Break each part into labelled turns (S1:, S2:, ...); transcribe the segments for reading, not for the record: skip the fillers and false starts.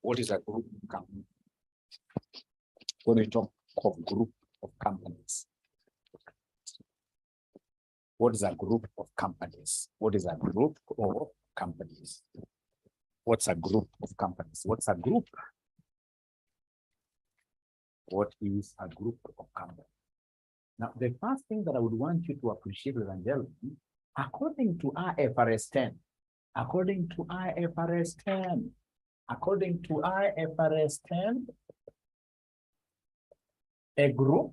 S1: What is a group company? When we talk of group of companies, what is a group of companies? What is a group of companies? What's a group of companies? What's a group? What is a group of companies? Now, the first thing that I would want you to appreciate, ladies and gentlemen, according to AFR 10, according to AFR 10, a group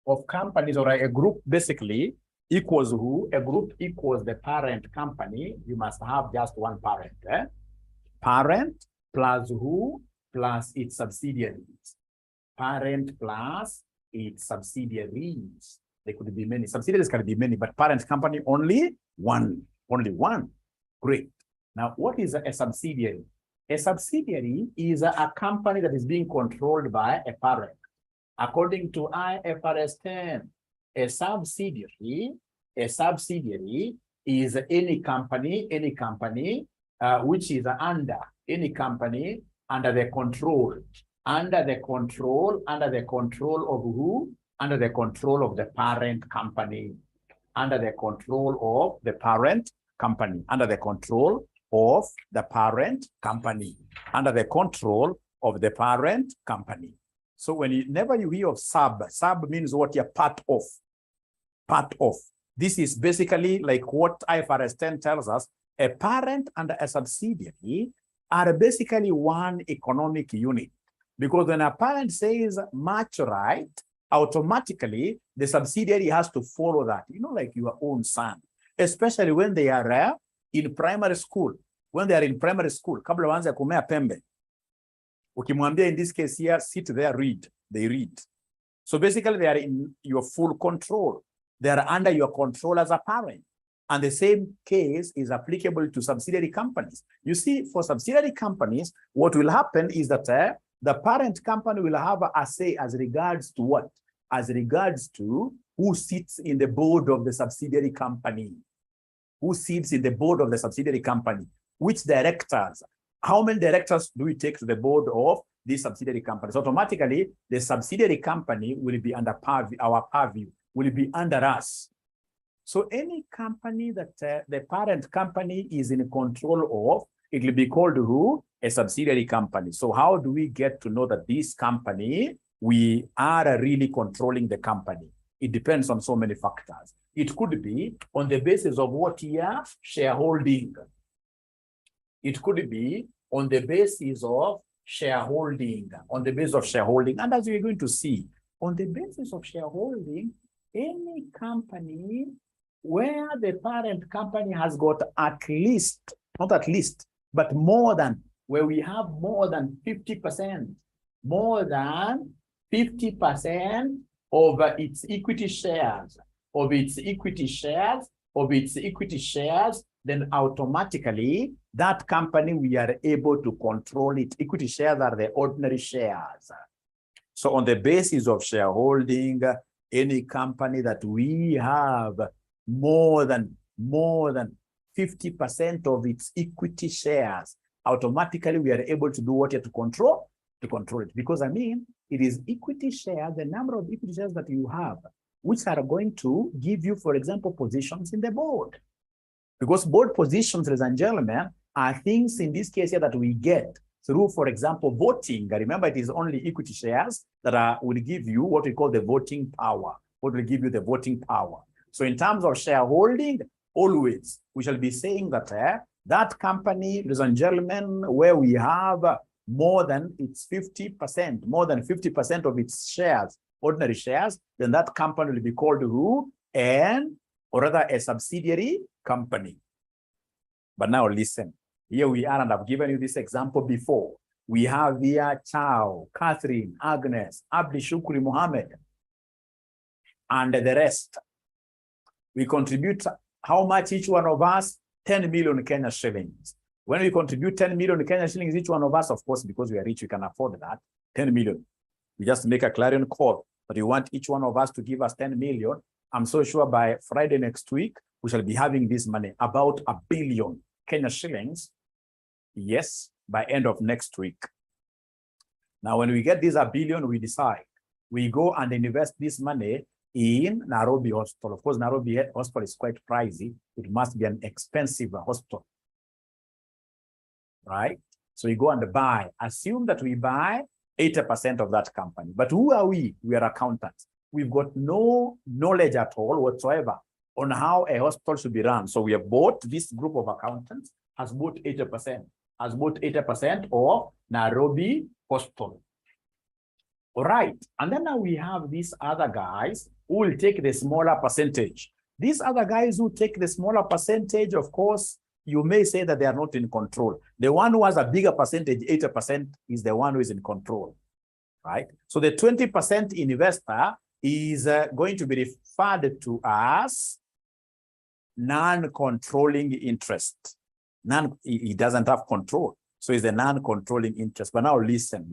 S1: of companies, or a group basically equals who? A group equals the parent company. You must have just one parent. Parent plus who? Plus its subsidiaries. Parent plus its subsidiaries. There could be many. Subsidiaries can be many, but parent company only one. Only one. Great. Now, what is a subsidiary? A subsidiary is a company that is being controlled by a parent. According to IFRS 10, a subsidiary is any company which is under any company under the control of who? Under the control of the parent company. Under the control of the parent company. Under the control of the parent company. Under the control of the parent company. So whenever you hear of sub means what you're part of. Part of. This is basically like what IFRS 10 tells us. A parent and a subsidiary are basically one economic unit. Because when a parent says much right, automatically the subsidiary has to follow that. You know, like your own son. Especially when they are in primary school. When they are in primary school, kabla waanze kumea pembe. Ukimwambia in this case here, sit there, read. They read. So basically they are in your full control. They are under your control as a parent. And the same case is applicable to subsidiary companies. You see, for subsidiary companies, what will happen is that the parent company will have a say as regards to what? As regards to who sits in the board of the subsidiary company. Who sits in the board of the subsidiary company? Which directors? How many directors do we take to the board of these subsidiary companies? Automatically, the subsidiary company will be under our purview, will be under us. So any company that the parent company is in control of, it will be called who? A subsidiary company. So how do we get to know that this company, we are really controlling the company? It depends on so many factors. It could be on the basis of what year? Shareholding. It could be on the basis of shareholding. On the basis of shareholding. And as we're going to see, on the basis of shareholding, any company where the parent company has got at least, not at least, but more than, where we have more than 50%, more than 50% of its equity shares, then automatically that company, we are able to control it. Equity shares are the ordinary shares. So on the basis of shareholding, any company that we have more than 50% of its equity shares, automatically we are able to do what? To control it. Because I mean, it is equity shares, the number of equity shares that you have, which are going to give you, for example, positions in the board. Because board positions, ladies and gentlemen, are things in this case here that we get through, for example, voting. Remember, it is only equity shares that will give you what we call the voting power. What will give you the voting power? So in terms of shareholding, always, we shall be saying that that company, ladies and gentlemen, where we have more than its 50%, more than 50% of its shares, ordinary shares, then that company will be called who? Or rather a subsidiary company. But now listen, here we are, and I've given you this example before. We have here Chow, Catherine, Agnes, Abdi Shukri, Mohammed, and the rest. We contribute how much each one of us? 10 million Kenya shillings. When we contribute 10 million Kenya shillings, each one of us, of course, because we are rich, we can afford that, 10 million. We just make a clarion call, but we want each one of us to give us 10 million. I'm so sure by Friday next week, we shall be having this money, about 1 billion Kenya shillings. Yes, by end of next week. Now, when we get this $1 billion, we decide we go and invest this money in Nairobi Hospital. Of course, Nairobi Hospital is quite pricey. It must be an expensive hospital, right? So we go and buy. Assume that we buy 80% of that company. But who are we? We are accountants. We've got no knowledge at all whatsoever on how a hospital should be run. So we have bought, this group of accountants has bought 80%, of Nairobi Hospital. All right. And then now we have these other guys who will take the smaller percentage. These other guys who take the smaller percentage, of course, you may say that they are not in control. The one who has a bigger percentage, 80%, is the one who is in control, right? So the 20% investor is going to be referred to as non-controlling interest. He doesn't have control. So it's a non-controlling interest. But now listen.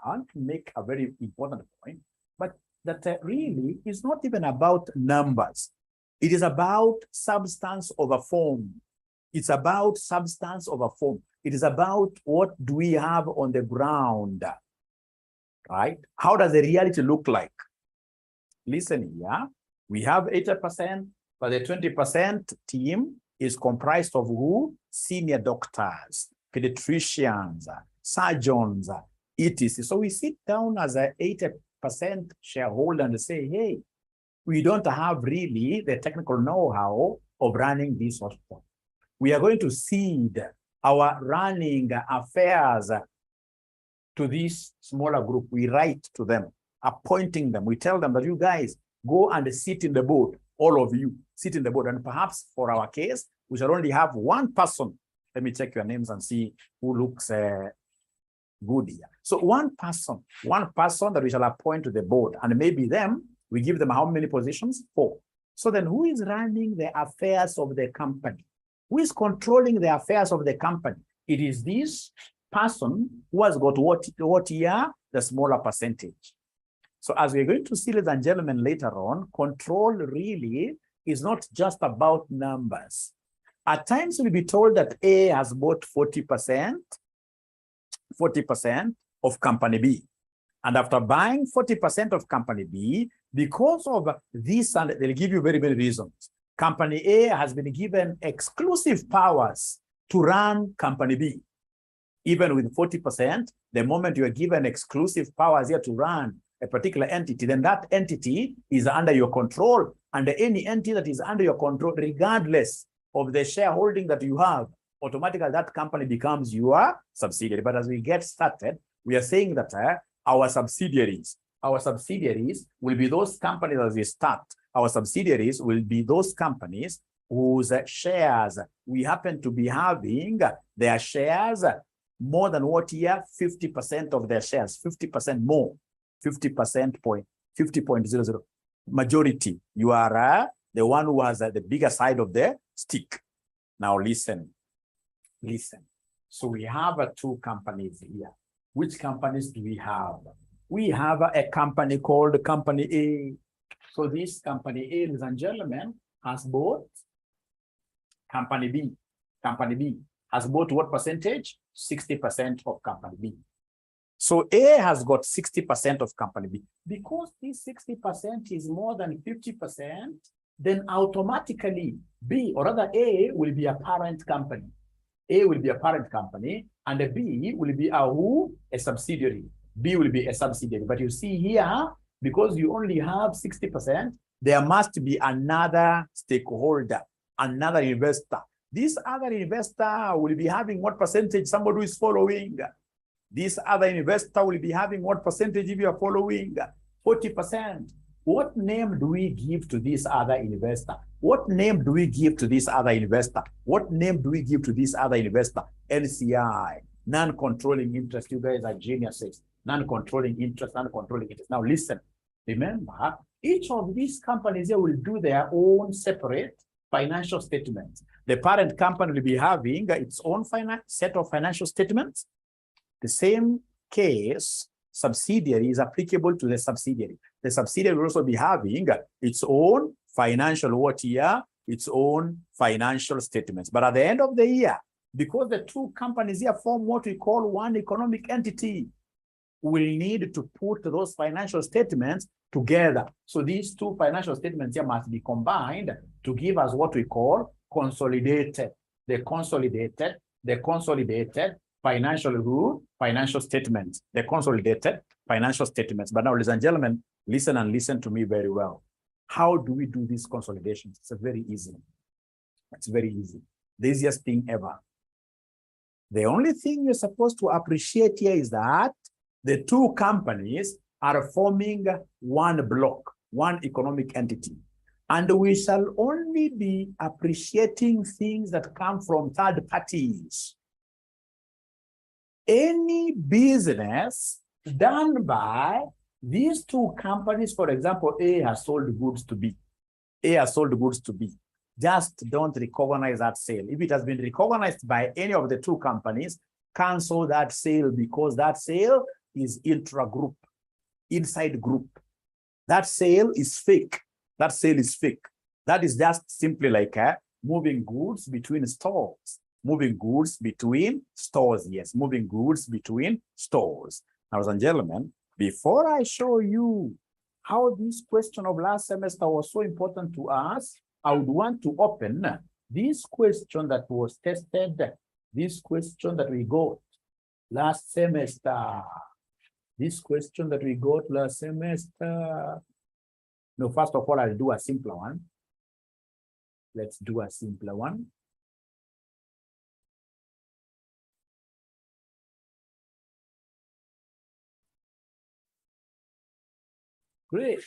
S1: I want to make a very important point, but that really is not even about numbers. It is about substance over form. It's about substance over form. It is about what do we have on the ground, right? How does the reality look like? Listen here, we have 80%, but the 20% team is comprised of who? Senior doctors, pediatricians, surgeons, etc. So we sit down as an 80% shareholder and say, hey, we don't have really the technical know-how of running this hospital. We are going to cede our running affairs to this smaller group. We write to them, appointing them. We tell them that you guys go and sit in the board. All of you sit in the board. And perhaps for our case, we shall only have one person. Let me check your names and see who looks good here. So one person that we shall appoint to the board. And maybe them, we give them how many positions? 4. So then who is running the affairs of the company? Who is controlling the affairs of the company? It is this person who has got what here? The smaller percentage. So as we're going to see, ladies and gentlemen, later on, control really is not just about numbers. At times we'll be told that A has bought 40% of company B. And after buying 40% of company B, because of this, and they'll give you very many reasons, company A has been given exclusive powers to run company B. Even with 40%, the moment you are given exclusive powers here to run a particular entity, then that entity is under your control. And any entity that is under your control, regardless of the shareholding that you have, automatically that company becomes your subsidiary. But as we get started, we are saying that our subsidiaries will be those companies as we start. Our subsidiaries will be those companies whose shares we happen to be having their shares more than what here? 50% of their shares, 50% more, 50.00. Majority, you are the one who has the bigger side of the stick. Now listen. So we have 2 companies here. Which companies do we have? We have a company called Company A. So this Company A, ladies and gentlemen, has bought Company B. Company B has bought what percentage? 60% of Company B. So A has got 60% of Company B. Because this 60% is more than 50%, then automatically B, or rather A, will be a parent company. A will be a parent company, and a B will be a subsidiary. B will be a subsidiary. But you see here, because you only have 60%, there must be another stakeholder, another investor. This other investor will be having what percentage? Somebody who is following. This other investor will be having what percentage if you are following? 40%. What name do we give to this other investor? What name do we give to this other investor? What name do we give to this other investor? NCI, non-controlling interest. You guys are geniuses. Non-controlling interest, non-controlling interest. Now listen, remember, each of these companies here will do their own separate financial statements. The parent company will be having its own set of financial statements. The same case, subsidiary is applicable to the subsidiary. The subsidiary will also be having its own financial its own financial statements. But at the end of the year, because the 2 companies here form what we call one economic entity, will need to put those financial statements together. So these two financial statements here must be combined to give us what we call consolidated. The consolidated financial statements. The consolidated financial statements. But now, ladies and gentlemen, listen and listen to me very well. How do we do these consolidations? It's very easy. It's very easy. The easiest thing ever. The only thing you're supposed to appreciate here is that the two companies are forming one block, one economic entity. And we shall only be appreciating things that come from third parties. Any business done by these two companies, for example, A has sold goods to B. A has sold goods to B. Just don't recognize that sale. If it has been recognized by any of the two companies, cancel that sale because that sale is intra-group, inside group. That sale is fake. That sale is fake. That is just simply like moving goods between stores. Moving goods between stores, yes, moving goods between stores. Now, ladies and gentlemen, before I show you how this question of last semester was so important to us, I would want to open this question that was tested, this question that we got last semester. This question that we got last semester. No, first of all, I'll do a simpler one. Let's do a simpler one. Great.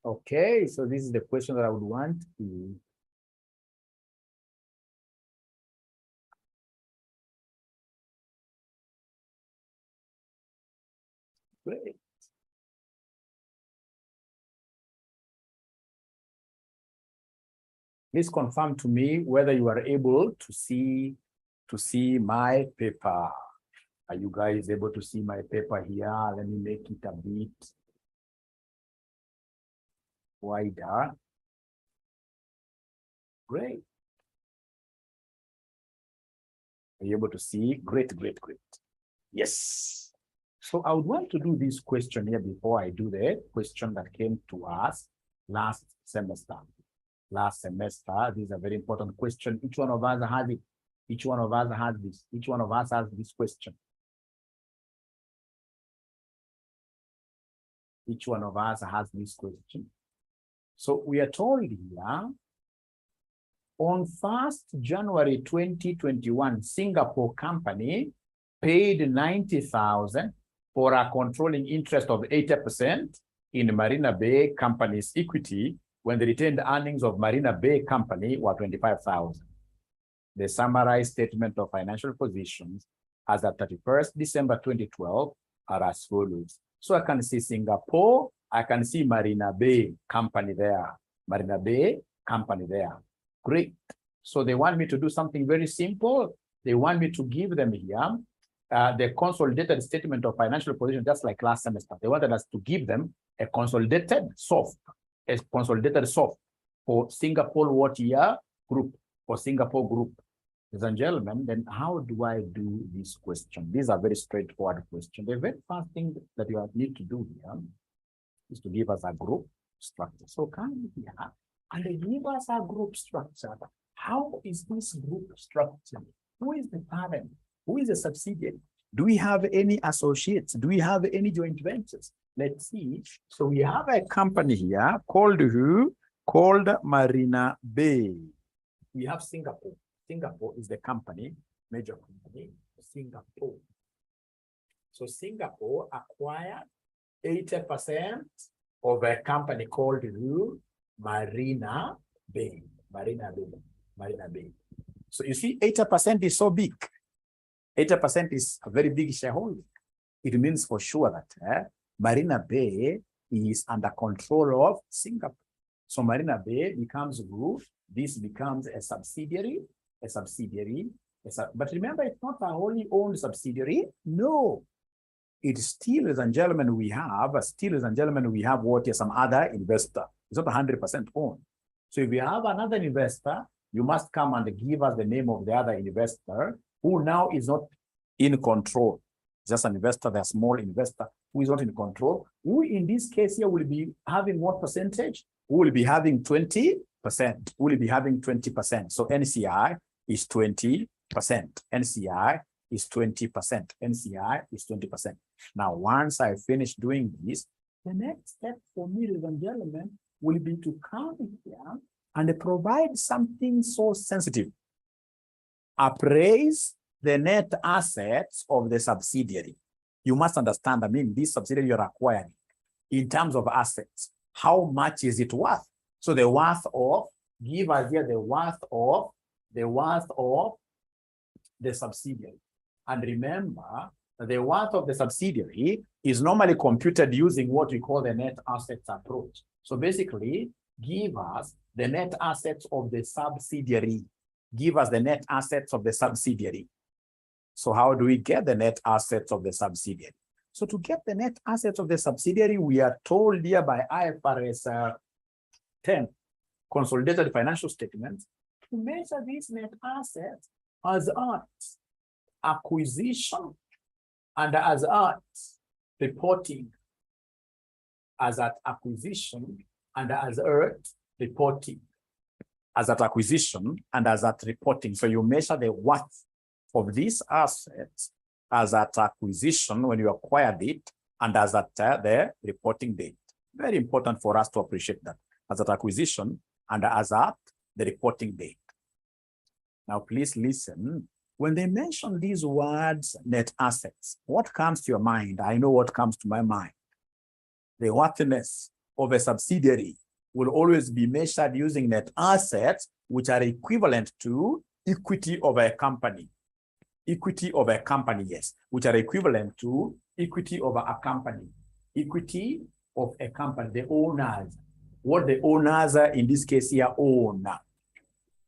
S1: Okay, so this is the question that I would want to. Great. Please confirm to me whether you are able to see my paper. Are you guys able to see my paper here? Let me make it a bit wider. Great. Are you able to see? Great, great, great. Yes. So I would want to do this question here before I do the question that came to us last semester. Last semester, this is a very important question. Each one of us has it. Each one of us has this. Each one of us has this question. Each one of us has this question. So we are told here, on 1st January 2021, Singapore company paid 90,000 for a controlling interest of 80% in Marina Bay Company's equity when the retained earnings of Marina Bay Company were 25,000. The summarized statement of financial positions as at 31st December 2012 are as follows. So I can see Singapore, I can see Marina Bay Company there. Marina Bay Company there. Great. So they want me to do something very simple. They want me to give them here the consolidated statement of financial position, just like last semester. They wanted us to give them a consolidated SOF, for Singapore what year group, for Singapore group. Ladies and gentlemen, then how do I do this question? These are very straightforward questions. The very first thing that you need to do here is to give us a group structure. So come here and give us a group structure. How is this group structure? Who is the parent? Who is the subsidiary? Do we have any associates? Do we have any joint ventures? Let's see. So we have a company here called who? Called Marina Bay. We have Singapore. Singapore is the company. major company, Singapore. So Singapore acquired 80% of a company called Marina Bay. Marina Bay. So you see, 80% is so big. 80% is a very big shareholding. It means for sure that Marina Bay is under control of Singapore. So Marina Bay becomes group. This becomes a subsidiary. But remember, it's not a wholly owned subsidiary. No. It's still, ladies and gentlemen, we have what is some other investor. It's not 100% owned. So if you have another investor, you must come and give us the name of the other investor who now is not in control. Just an investor, the small investor who is not in control. Who in this case here will be having what percentage? Who will be having 20%? Who will be having 20%? So NCI is 20%. NCI is 20%. NCI is 20%. Now, once I finish doing this, the next step for me, ladies and gentlemen, will be to come here and provide something so sensitive. Appraise the net assets of the subsidiary. You must understand, this subsidiary you're acquiring in terms of assets. How much is it worth? So the worth of, give us here the worth of the subsidiary. And remember, the worth of the subsidiary is normally computed using what we call the net assets approach. So basically, give us the net assets of the subsidiary. Give us the net assets of the subsidiary. So how do we get the net assets of the subsidiary? So to get the net assets of the subsidiary, we are told here by IFRS 10, consolidated financial statements, to measure these net assets as earnings, acquisition, and as earnings, reporting, as at acquisition, and as earnings, reporting, as at acquisition, and as at reporting. So you measure the worth of these assets as at acquisition when you acquired it, and as at the reporting date. Very important for us to appreciate that, as at acquisition and as at the reporting date. Now, please listen. When they mention these words, net assets, what comes to your mind? I know what comes to my mind. The worthiness of a subsidiary will always be measured using net assets, which are equivalent to equity of a company. Equity of a company, yes, which are equivalent to equity of a company. Equity of a company, the owners. What the owners are in this case here own.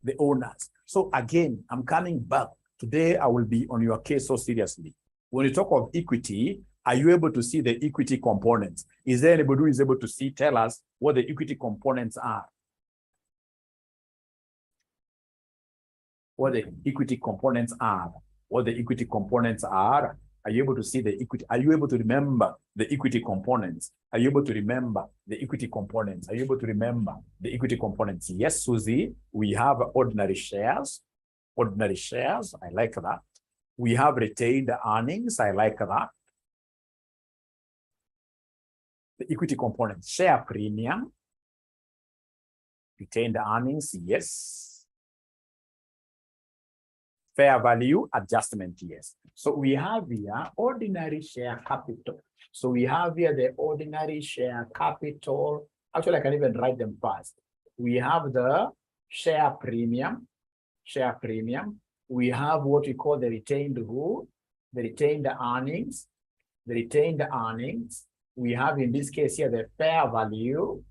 S1: The owners. So again, I'm coming back. Today, I will be on your case so seriously. When you talk of equity, are you able to see the equity components? Is there anybody who is able to tell us what the equity components are? What the equity components are? What the equity components are? Are you able to see the equity? Are you able to remember the equity components? Are you able to remember the equity components? Are you able to remember the equity components? Yes, Susie, we have ordinary shares. Ordinary shares, I like that. We have retained earnings, I like that. The equity components, share premium, retained earnings, yes. Fair value adjustment, yes. So we have here ordinary share capital. So we have here the ordinary share capital. Actually, I can even write them fast. We have the share premium. Share premium. We have what we call the retained rule, the retained earnings, the retained earnings. We have in this case here the fair value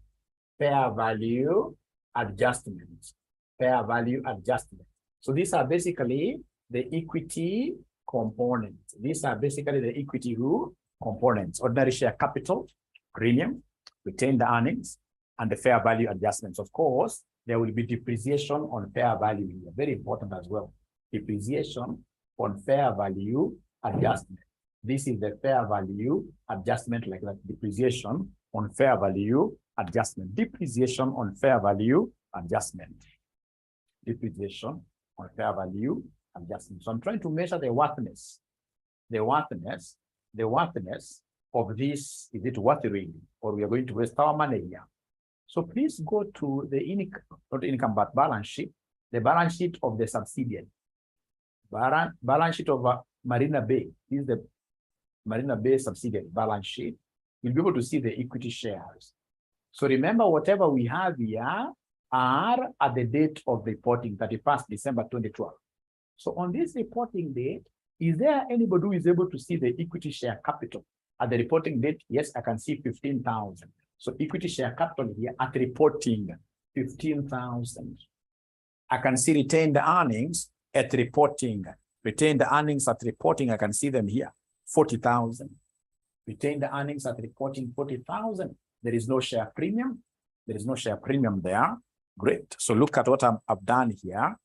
S1: adjustment, fair value adjustment. So these are basically the equity components. These are basically the equity rule components: ordinary share capital, premium, retained earnings, and the fair value adjustments. Of course, there will be depreciation on fair value here. Very important as well. Depreciation on fair value adjustment. This is the fair value adjustment, like that. Depreciation on fair value adjustment. Depreciation on fair value adjustment. Depreciation on fair value adjustment. So I'm trying to measure the worthiness. The worthiness of this. Is it worth really? Or we are going to waste our money here? So please go to the income, not income, but balance sheet, the balance sheet of the subsidiary. balance sheet of Marina Bay. This is the Marina Bay subsidiary balance sheet. You'll be able to see the equity shares. So remember, whatever we have here are at the date of reporting, 31st December 2012. So on this reporting date, is there anybody who is able to see the equity share capital at the reporting date? Yes, I can see 15,000. So equity share capital here at reporting, 15,000. I can see retained earnings at reporting. Retained earnings at reporting, I can see them here, 40,000. Retained earnings at reporting, 40,000. There is no share premium. There is no share premium there. Great. So look at what I've done here.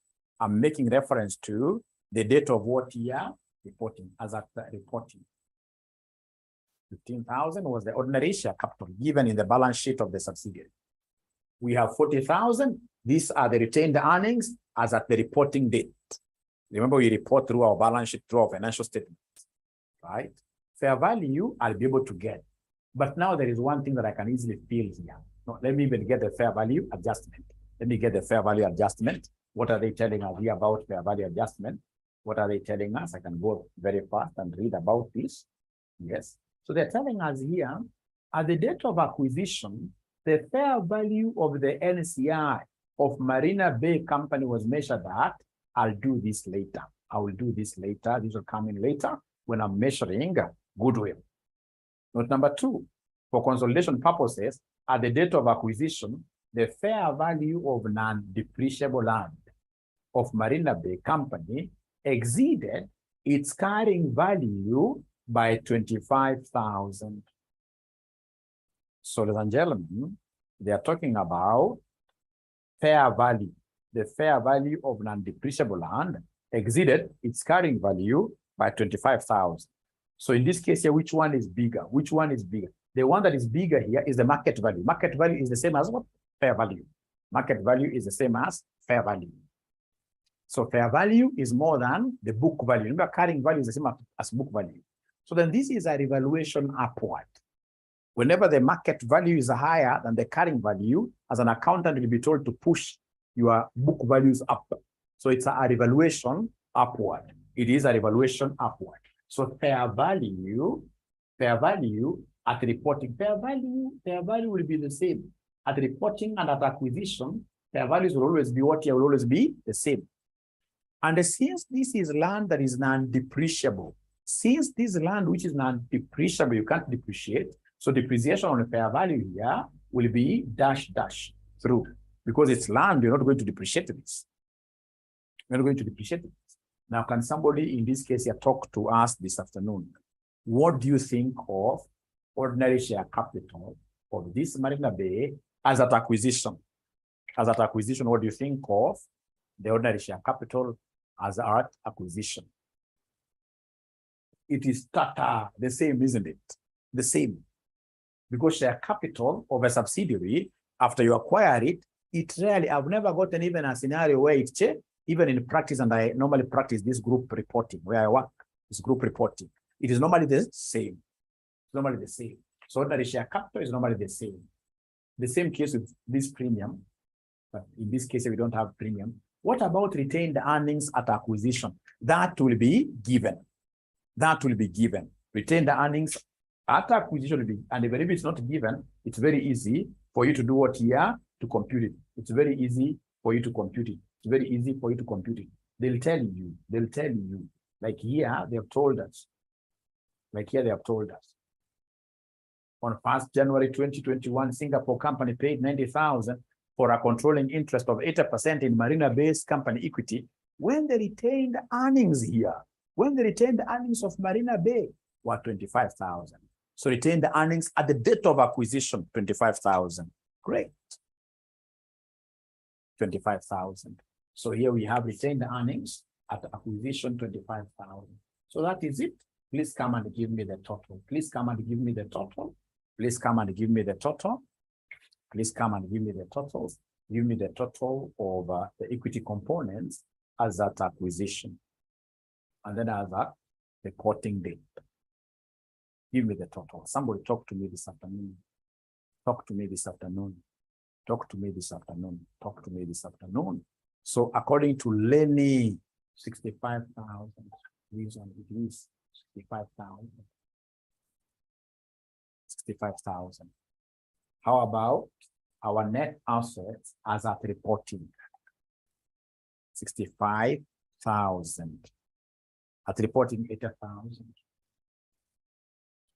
S1: I'm making reference to the date of what year? Reporting, as at the reporting. 15,000 was the ordinary share capital given in the balance sheet of the subsidiary. We have 40,000. These are the retained earnings as at the reporting date. Remember, we report through our balance sheet, through our financial statements, right? Fair value, I'll be able to get. But now there is one thing that I can easily feel here. No, let me even get the fair value adjustment. Let me get the fair value adjustment. What are they telling us here about fair value adjustment? What are they telling us? I can go very fast and read about this. Yes. So they're telling us here, at the date of acquisition, the fair value of the NCI of Marina Bay Company was measured at, I'll do this later. I will do this later. This will come in later when I'm measuring goodwill. Note number 2, for consolidation purposes, at the date of acquisition, the fair value of non-depreciable land of Marina Bay Company exceeded its carrying value by 25,000. So, ladies and gentlemen, they are talking about fair value. The fair value of non-depreciable land exceeded its carrying value by 25,000. So in this case here, which one is bigger? Which one is bigger? The one that is bigger here is the market value. Market value is the same as what? Fair value. Market value is the same as fair value. So fair value is more than the book value. Remember, carrying value is the same as book value. So then this is a revaluation upward. Whenever the market value is higher than the carrying value, as an accountant, you'll be told to push your book values up. So it's a revaluation upward. It is a revaluation upward. So fair value at reporting, fair value will be the same. At reporting and at acquisition, fair values will always be what? Will always be the same. And since this is land that is non-depreciable, since this land which is non-depreciable, you can't depreciate, so depreciation on the fair value here will be dash through. Because it's land, you're not going to depreciate this. You're not going to depreciate it. Now, can somebody in this case here talk to us this afternoon? What do you think of ordinary share capital of this Marina Bay as at acquisition? As at acquisition, what do you think of the ordinary share capital as at acquisition? It is the same, isn't it? The same. Because share capital of a subsidiary, after you acquire it, it rarely, I've never gotten even a scenario where it's even in practice, and I normally practice this group reporting where I work, this group reporting. It is normally the same. It's normally the same. So ordinary share capital is normally the same. The same case with this premium, but in this case, we don't have premium. What about retained earnings at acquisition? That will be given. That will be given. Retained earnings at acquisition will be, and even if it's not given, it's very easy for you to do what here to compute it. It's very easy for you to compute it. It's very easy for you to compute it. They'll tell you. Like here, they have told us. On 1st January 2021, Singapore company paid 90,000 for a controlling interest of 80% in Marina Bay's company equity. When the retained earnings here, when the retained earnings of Marina Bay were 25,000. So retained earnings at the date of acquisition, 25,000. Great. 25,000. So here we have retained earnings at acquisition, 25,000. So that is it. Please come and give me the total. Please come and give me the total. Please come and give me the total. Please come and give me the total. Give me the total of the equity components as at acquisition. And then as at reporting date. Give me the total. Somebody talk to me this afternoon. Talk to me this afternoon. Talk to me this afternoon. Talk to me this afternoon. So according to Lenny, 65,000. Leaves on it is 65,000. 65,000. How about our net assets as at reporting? 65,000. At reporting 80,000.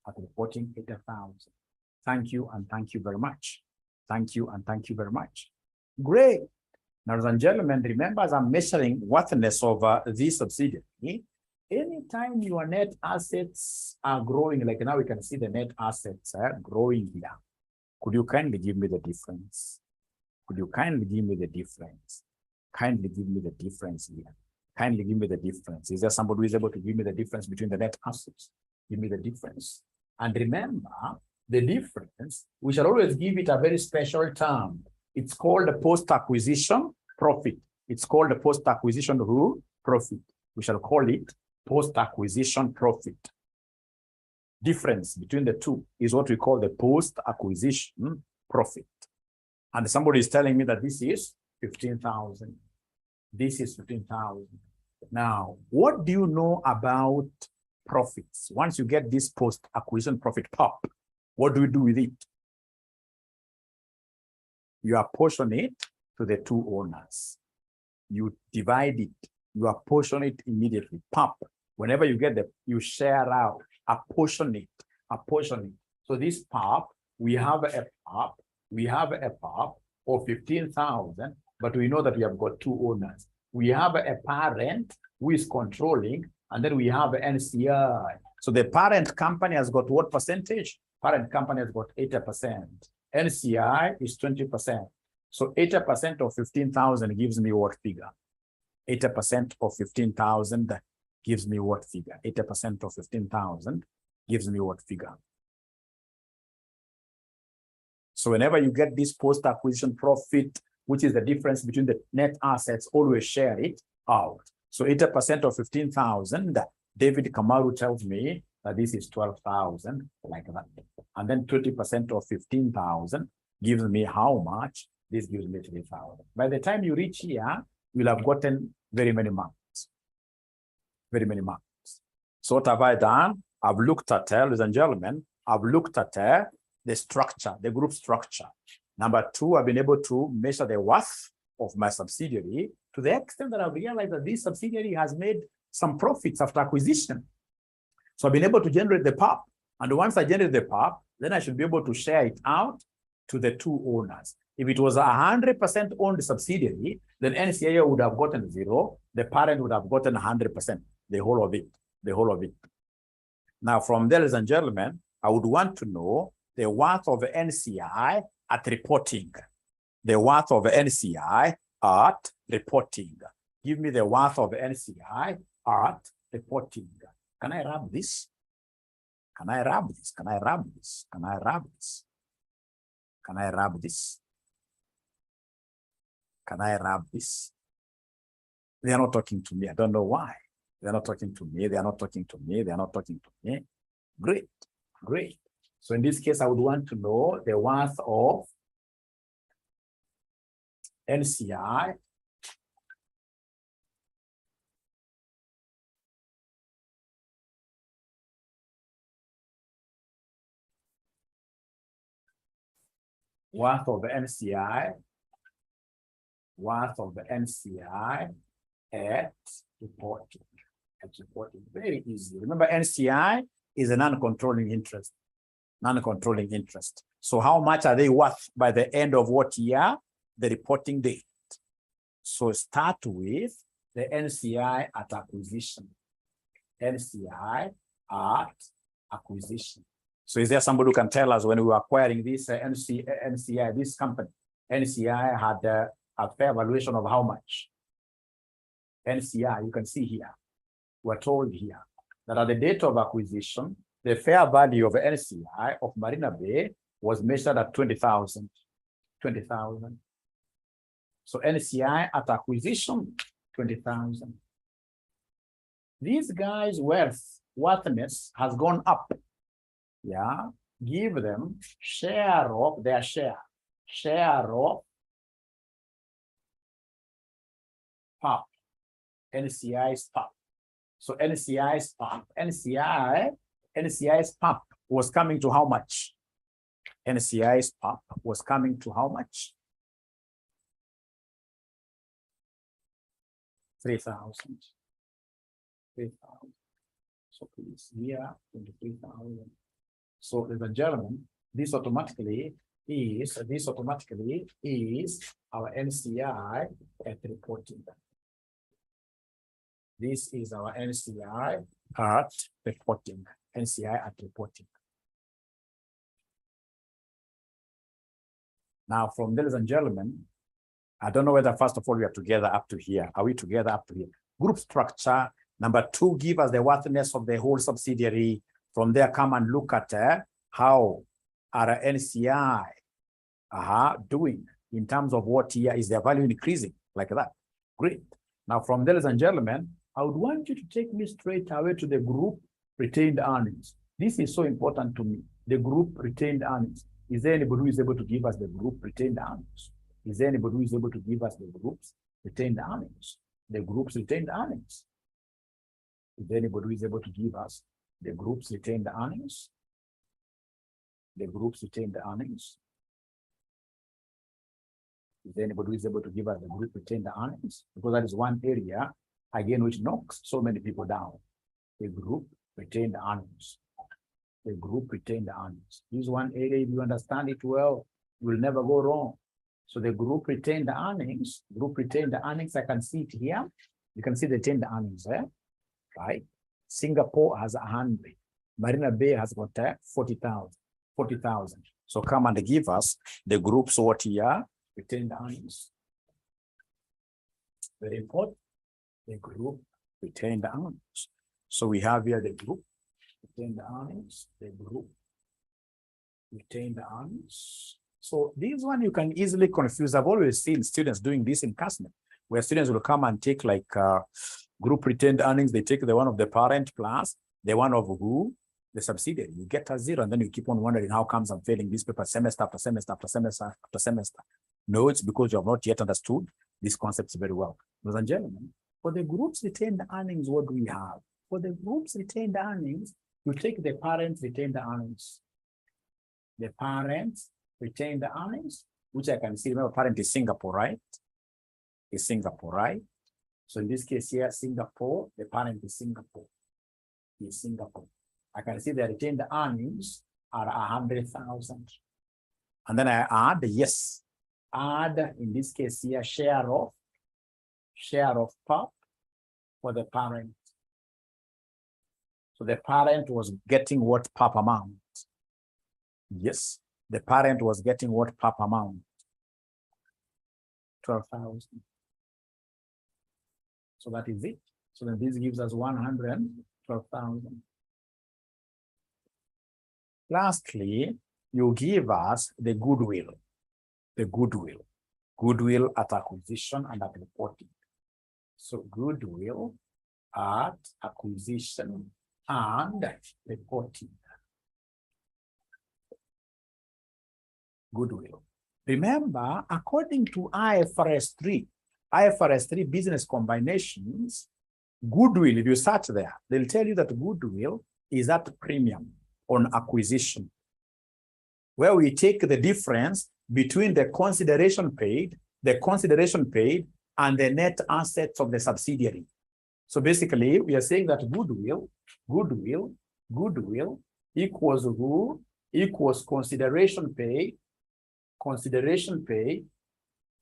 S1: At reporting 80,000. Thank you and thank you very much. Thank you and thank you very much. Great. Now, ladies and gentlemen, remember, as I'm measuring worthiness of this subsidiary, anytime your net assets are growing, like now we can see the net assets are growing here. Could you kindly give me the difference? Could you kindly give me the difference? Kindly give me the difference here. Kindly give me the difference. Is there somebody who is able to give me the difference between the net assets? Give me the difference. And remember, the difference, we shall always give it a very special term. It's called the post-acquisition profit. It's called the post-acquisition profit. We shall call it post-acquisition profit. Difference between the two is what we call the post-acquisition profit. And somebody is telling me that this is 15,000. This is 15,000. Now, what do you know about profits? Once you get this post-acquisition profit pop, what do we do with it? You apportion it to the two owners. You divide it. You apportion it immediately. Pop. Whenever you get you share out. Apportion it. Apportion it. So this pop, we have a pop. We have a pop of 15,000, but we know that we have got two owners. We have a parent who is controlling, and then we have NCI. So the parent company has got what percentage? Parent company has got 80%. NCI is 20%. So 80% of 15,000 gives me what figure? 80% of 15,000 gives me what figure? 80% of 15,000 gives me what figure? So whenever you get this post-acquisition profit, which is the difference between the net assets, always share it out. So 80% of 15,000, David Kamaru tells me that this is 12,000, like that. And then 20% of 15,000 gives me how much? This gives me 3,000. By the time you reach here, you'll have gotten very many marks. Very many marks. So what have I done? I've looked at, ladies and gentlemen, I've looked at the structure, the group structure. Number two, I've been able to measure the worth of my subsidiary to the extent that I've realized that this subsidiary has made some profits after acquisition. So I've been able to generate the PAP. And once I generate the PAP, then I should be able to share it out to the two owners. If it was a 100% owned subsidiary, then NCIA would have gotten 0. The parent would have gotten 100%, the whole of it, the whole of it. Now, from there, ladies and gentlemen, I would want to know the worth of NCI at reporting. The worth of NCI at reporting. Give me the worth of NCI at reporting. Can I rub this? Can I rub this? Can I rub this? Can I rub this? Can I rub this? Can I rub this? They are not talking to me. I don't know why. They're not talking to me. They are not talking to me. They are not talking to me. Great. Great. So in this case, I would want to know the worth of NCI worth of NCI at reporting. At reporting. Very easy. Remember, NCI is a non-controlling interest. Non-controlling interest. So how much are they worth by the end of what year? The reporting date. So start with the NCI at acquisition. NCI at acquisition. So is there somebody who can tell us when we were acquiring this NCI, this company, NCI had a fair valuation of how much? NCI, you can see here, we're told here that at the date of acquisition, the fair value of NCI of Marina Bay was measured at 20,000. 20,000. So NCI at acquisition, 20,000. These guys' worthiness has gone up. Yeah, give them share of their share of PAP. NCI's PAP. So NCI's PAP, NCI's PAP was coming to how much? NCI's PAP was coming to how much? 3,000. 3,000. So please, here, 23,000. So, ladies and gentlemen, this automatically is our NCI at reporting. This is our NCI at reporting. NCI at reporting. Now, from ladies and gentlemen, I don't know whether first of all we are together up to here. Are we together up to here? Group structure. Number 2, give us the worthiness of the whole subsidiary. From there, come and look at how our NCI doing in terms of what year is their value increasing, like that. Great. Now, from there, ladies and gentlemen, I would want you to take me straight away to the group retained earnings. This is so important to me. The group retained earnings. Is there anybody who is able to give us the group retained earnings? Is there anybody who is able to give us the group's retained earnings? The group's retained earnings. Is there anybody who is able to give us the group's retained earnings? The group's retained earnings. Is there anybody who is able to give us the group retained earnings? Because that is one area, again, which knocks so many people down. The group retained earnings. The group retained earnings. This is one area, if you understand it well, you will never go wrong. So the group retained earnings, I can see it here. You can see the retained earnings there, right? Singapore has 100. Marina Bay has got 40,000. So come and give us the group's what here, retained earnings. Very important. The group retained earnings. So we have here the group retained earnings, the group retained earnings. So this one you can easily confuse. I've always seen students doing this in CASNET, where students will come and take like group retained earnings. They take the one of the parent plus the one of who? The subsidiary. You get a 0, and then you keep on wondering how comes I'm failing this paper semester after semester after semester after semester. No, it's because you have not yet understood these concepts very well. Ladies and gentlemen, for the group's retained earnings, what do we have? For the group's retained earnings, you take the parent retained earnings. The parent retained earnings, which I can see, remember, parent is Singapore, right? Is Singapore, right? So in this case here, Singapore, the parent is Singapore. Is Singapore. I can see the retained earnings are 100,000. And then I add, yes, add in this case here, share of PAP for the parent. So the parent was getting what PAP amount? Yes, the parent was getting what PAP amount? 12,000. So that is it. So then this gives us 112,000. Lastly, you give us the goodwill. The goodwill. Goodwill at acquisition and at reporting. So goodwill at acquisition and reporting. Goodwill. Remember, according to IFRS 3 business combinations, goodwill, if you search there, they'll tell you that goodwill is at premium on acquisition, where we take the difference between the consideration paid and the net assets of the subsidiary. So basically, we are saying that goodwill equals who? Equals consideration paid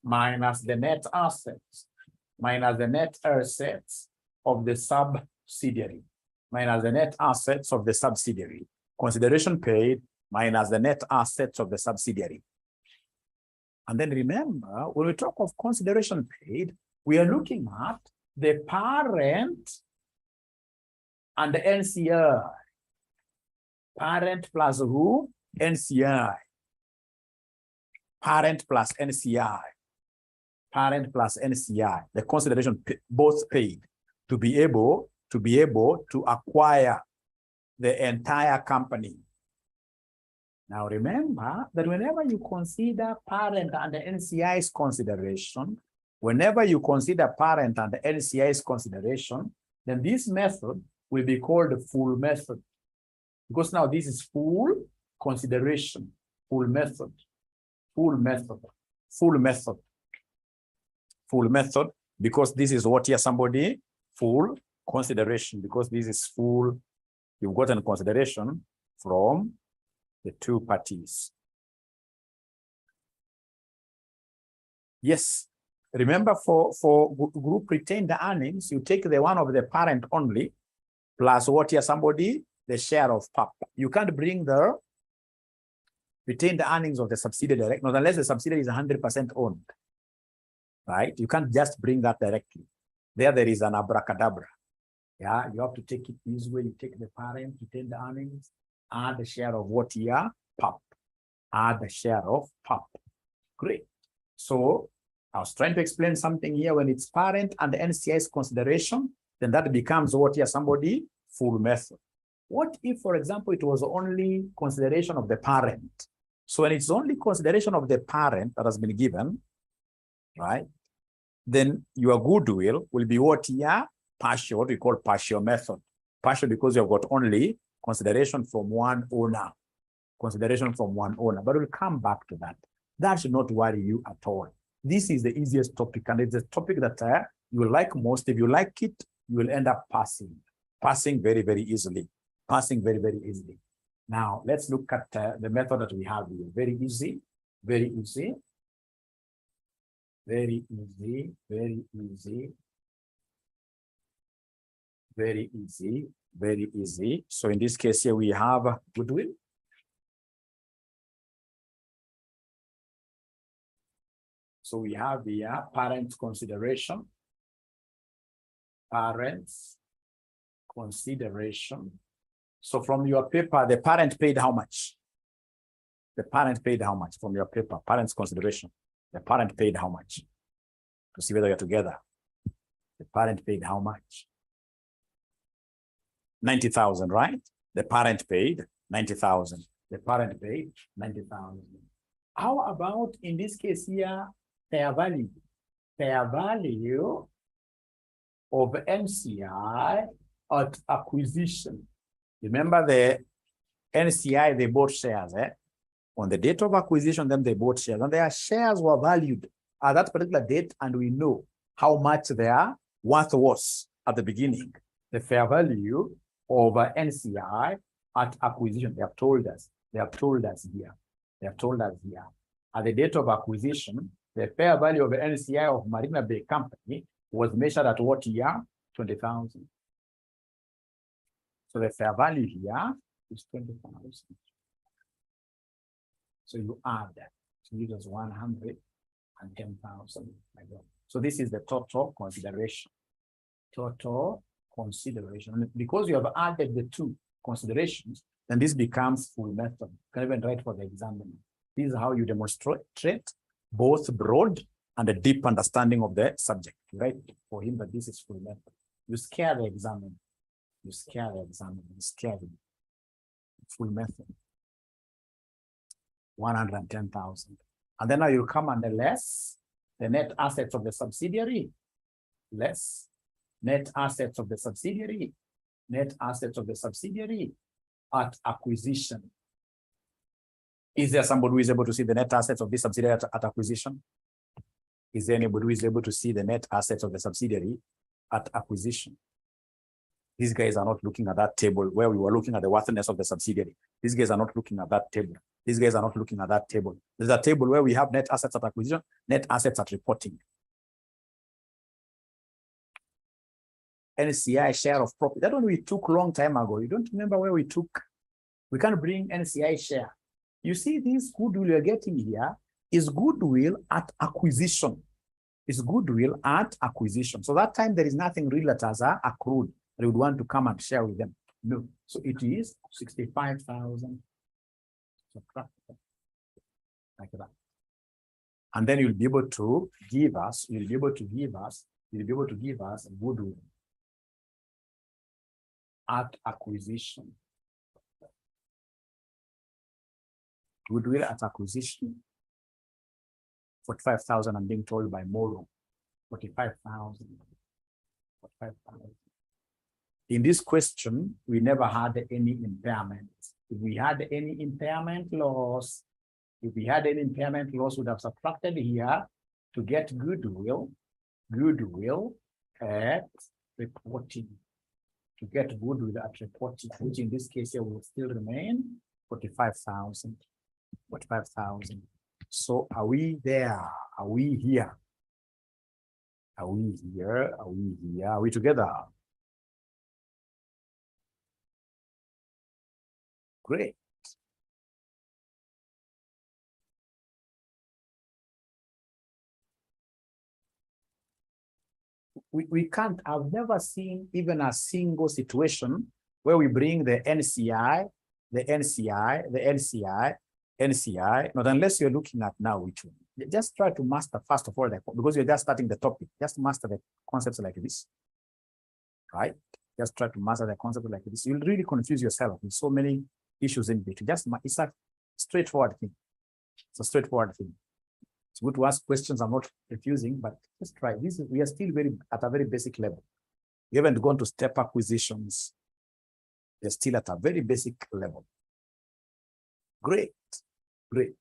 S1: minus the net assets of the subsidiary, consideration paid minus the net assets of the subsidiary. And then remember, when we talk of consideration paid, we are looking at the parent and the NCI. Parent plus who? NCI. Parent plus NCI. Parent plus NCI. The consideration both paid to be able to acquire the entire company. Now remember that whenever you consider parent and the NCI's consideration, Whenever you consider parent and the NCI's consideration, then this method will be called the full method. Because now this is full consideration, full method, full method, full method, full method, because this is what here somebody, full consideration, because this is full, you've gotten consideration from the two parties. Yes, remember for group retained earnings, you take the one of the parent only, plus what here somebody, the share of PAP. You can't bring the retained earnings of the subsidiary direct, not unless the subsidiary is 100% owned, right? You can't just bring that directly. There is an abracadabra. Yeah, you have to take it this way. You take the parent, retained earnings, add the share of what here, PAP. Add the share of PAP. Great. So I was trying to explain something here. When it's parent and the NCI's consideration, then that becomes what here somebody, full method. What if, for example, it was only consideration of the parent? So when it's only consideration of the parent that has been given, right, then your goodwill will be what here, partial, what we call partial method. Partial because you have got only consideration from one owner. Consideration from one owner. But we'll come back to that. That should not worry you at all. This is the easiest topic, and it's a topic that you will like most. If you like it, you will end up passing. Passing very, very easily. Passing very, very easily. Now, let's look at the method that we have here. Very easy, very easy. Very easy, very easy. Very easy, very easy. So in this case here, we have goodwill. So we have the parent consideration. Parents consideration. So from your paper, the parent paid how much? The parent paid how much from your paper? Parents consideration. The parent paid how much? To see whether you're together. The parent paid how much? 90,000, right? The parent paid 90,000. The parent paid 90,000. How about in this case here, fair value? Fair value of NCI at acquisition. Remember the NCI, they bought shares. On the date of acquisition, then they bought shares. And their shares were valued at that particular date, and we know how much their worth was at the beginning. The fair value of NCI at acquisition, they have told us. They have told us here. They have told us here. At the date of acquisition, the fair value of the NCI of Marina Bay Company was measured at what year? 20,000. So the fair value here is 20,000. So you add that. So you just 110,000. So this is the total consideration. Total consideration. And because you have added the two considerations, then this becomes full method. You can even write for the examiner. This is how you demonstrate both broad and a deep understanding of the subject. Right for him, but this is full method. You scare the examiner. You scare the examiner. You scare him. Full method. 110,000. And then now you come under less the net assets of the subsidiary. Less net assets of the subsidiary. Net assets of the subsidiary at acquisition. Is there somebody who is able to see the net assets of this subsidiary at acquisition? Is there anybody who is able to see the net assets of the subsidiary at acquisition? These guys are not looking at that table where we were looking at the worthiness of the subsidiary. These guys are not looking at that table. These guys are not looking at that table. There's a table where we have net assets at acquisition, net assets at reporting. NCI share of profit. That one we took a long time ago. You don't remember where we took? We can't bring NCI share. You see, this goodwill you're getting here is goodwill at acquisition. It's goodwill at acquisition. So that time there is nothing real that has accrued that you would want to come and share with them. No. So it is 65,000. Like that. And then you'll be able to give us goodwill at acquisition. Goodwill at acquisition. 45,000 I'm being told by Moro. 45,000. 45,000. In this question, we never had any impairment. If we had any impairment loss, we'd have subtracted here to get goodwill at reporting. To get goodwill at reporting, which in this case here will still remain 45,000. 45,000. So are we there? Are we here? Are we here? Are we here? Are we together? Great. We can't, I've never seen even a single situation where we bring the NCI, not unless you're looking at now which one. Just try to master first of all, because you're just starting the topic, just master the concepts like this, right? Just try to master the concept like this. You'll really confuse yourself with so many issues in between. It's a straightforward thing. It's a straightforward thing. It's good to ask questions. I'm not refusing, but just try. We are still at a very basic level. We haven't gone to step acquisitions. We're still at a very basic level. Great, great.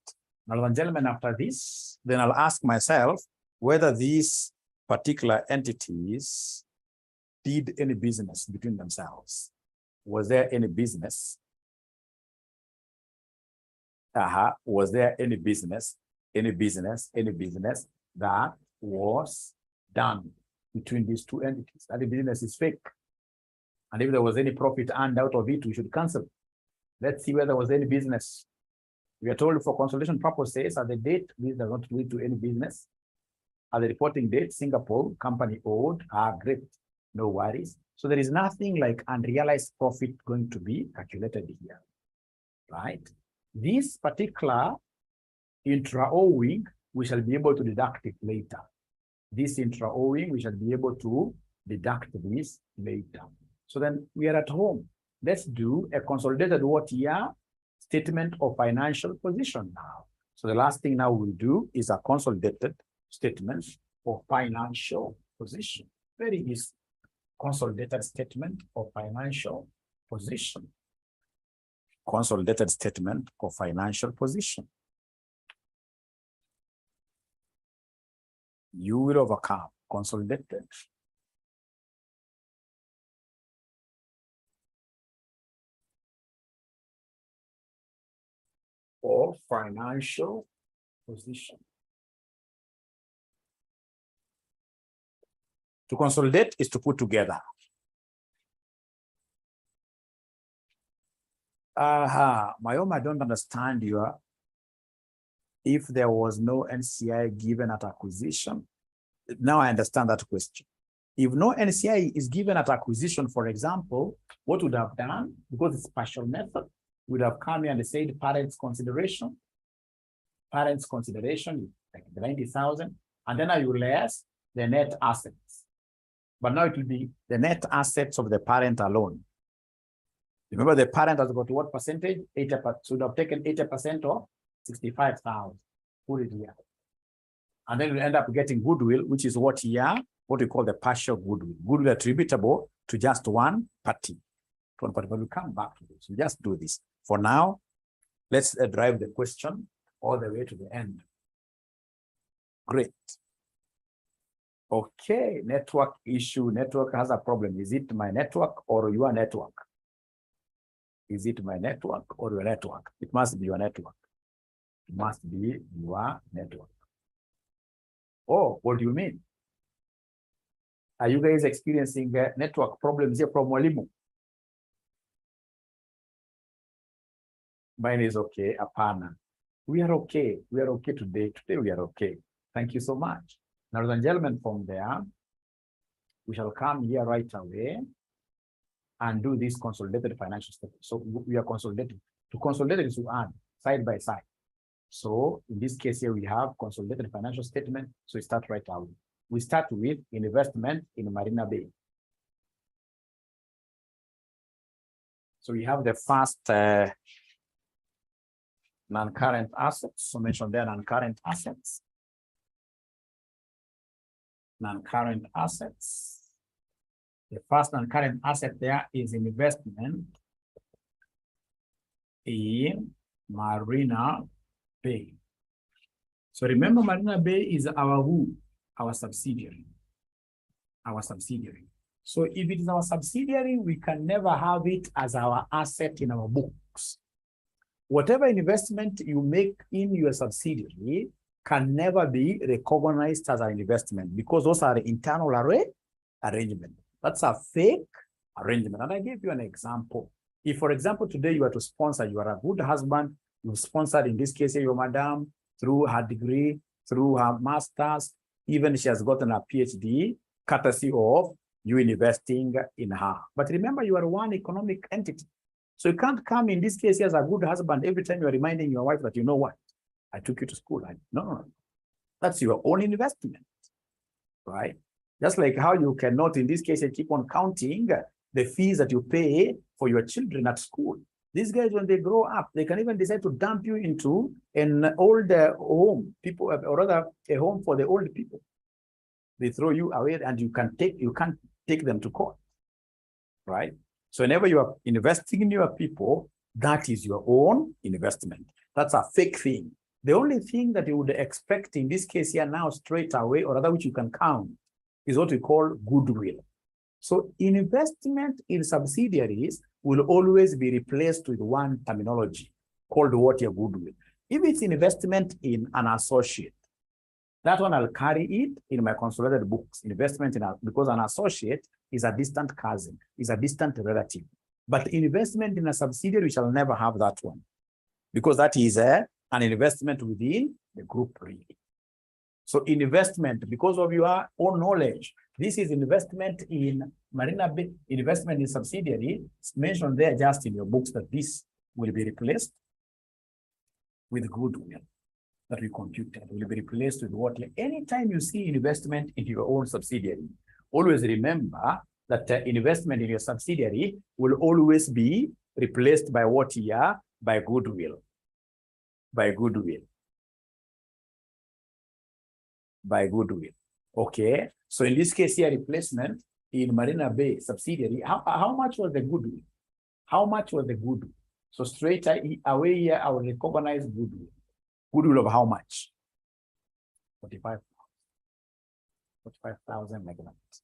S1: Now, ladies and gentlemen, after this, then I'll ask myself whether these particular entities did any business between themselves. Was there any business? Was there any business that was done between these two entities? That the business is fake. And if there was any profit earned out of it, we should cancel. Let's see whether there was any business. We are told for consolidation purposes, at the date, this does not lead to any business. At the reporting date, Singapore company owed, great, no worries. So there is nothing like unrealized profit going to be calculated here, right? This particular intra-owing, we shall be able to deduct it later. This intra-owing, we shall be able to deduct this later. So then we are at home. Let's do a consolidated what year? Statement of financial position now. So the last thing now we'll do is a consolidated statement of financial position. Very easy. Consolidated statement of financial position. Consolidated statement of financial position. You will overcome. Consolidated. Or financial position. To consolidate is to put together. Mayoma, I don't understand your, if there was no NCI given at acquisition. Now I understand that question. If no NCI is given at acquisition, for example, what would have done, because it's partial method, would have come here and said parents consideration, like the 90,000, and then I will less the net assets. But now it will be the net assets of the parent alone. Remember, the parent has got what percentage? 80%. So would have taken 80% of 65,000. Put it here. And then we end up getting goodwill, which is what here, what we call the partial goodwill. Goodwill attributable to just one party. But we'll come back to this. We just do this. For now, let's drive the question all the way to the end. Great. Okay, network issue. Network has a problem. Is it my network or your network? Is it my network or your network? It must be your network. It must be your network. Oh, what do you mean? Are you guys experiencing network problems here from Walimu? Mine is okay, Apana. We are okay. We are okay today. Today we are okay. Thank you so much. Now, ladies and gentlemen, from there, we shall come here right away and do this consolidated financial statement. So we are consolidating. To consolidate is to add side by side. So in this case here, we have consolidated financial statement. So we start right away. We start with investment in Marina Bay. So we have the first non-current assets. So mentioned there non-current assets. non-current assets. The first non-current asset there is investment in Marina Bay. So remember, Marina Bay is our who? Our subsidiary. Our subsidiary. So if it is our subsidiary, we can never have it as our asset in our books. Whatever investment you make in your subsidiary can never be recognized as an investment because those are internal arrangement. That's a fake arrangement. And I gave you an example. If, for example, today you are to sponsor, you are a good husband, you sponsored, in this case, your madam, through her degree, through her master's, even she has gotten a PhD, courtesy of you investing in her. But remember, you are one economic entity. So you can't come in this case as a good husband every time you're reminding your wife that, you know what, I took you to school. No. That's your own investment, right? Just like how you cannot, in this case, keep on counting the fees that you pay for your children at school. These guys, when they grow up, they can even decide to dump you into an old home, people, or rather a home for the old people. They throw you away and you can't take them to court, right? So whenever you are investing in your people, that is your own investment. That's a fake thing. The only thing that you would expect in this case here now straight away, or rather which you can count, is what we call goodwill. So investment in subsidiaries will always be replaced with one terminology called what your goodwill. If it's investment in an associate, that one I'll carry it in my consolidated books, investment in because an associate is a distant cousin, is a distant relative. But investment in a subsidiary, we shall never have that one because that is an investment within the group really. So investment, because of your own knowledge, this is investment in Marina Bay, investment in subsidiary. It's mentioned there just in your books that this will be replaced with goodwill that we computed. Will be replaced with what? Anytime you see investment in your own subsidiary, always remember that investment in your subsidiary will always be replaced by what here? By goodwill. By goodwill. By goodwill. Okay. So in this case here, replacement in Marina Bay subsidiary, how much was the goodwill? How much was the goodwill? So straight away here, I will recognize goodwill. Goodwill of how much? 45,000 megabytes.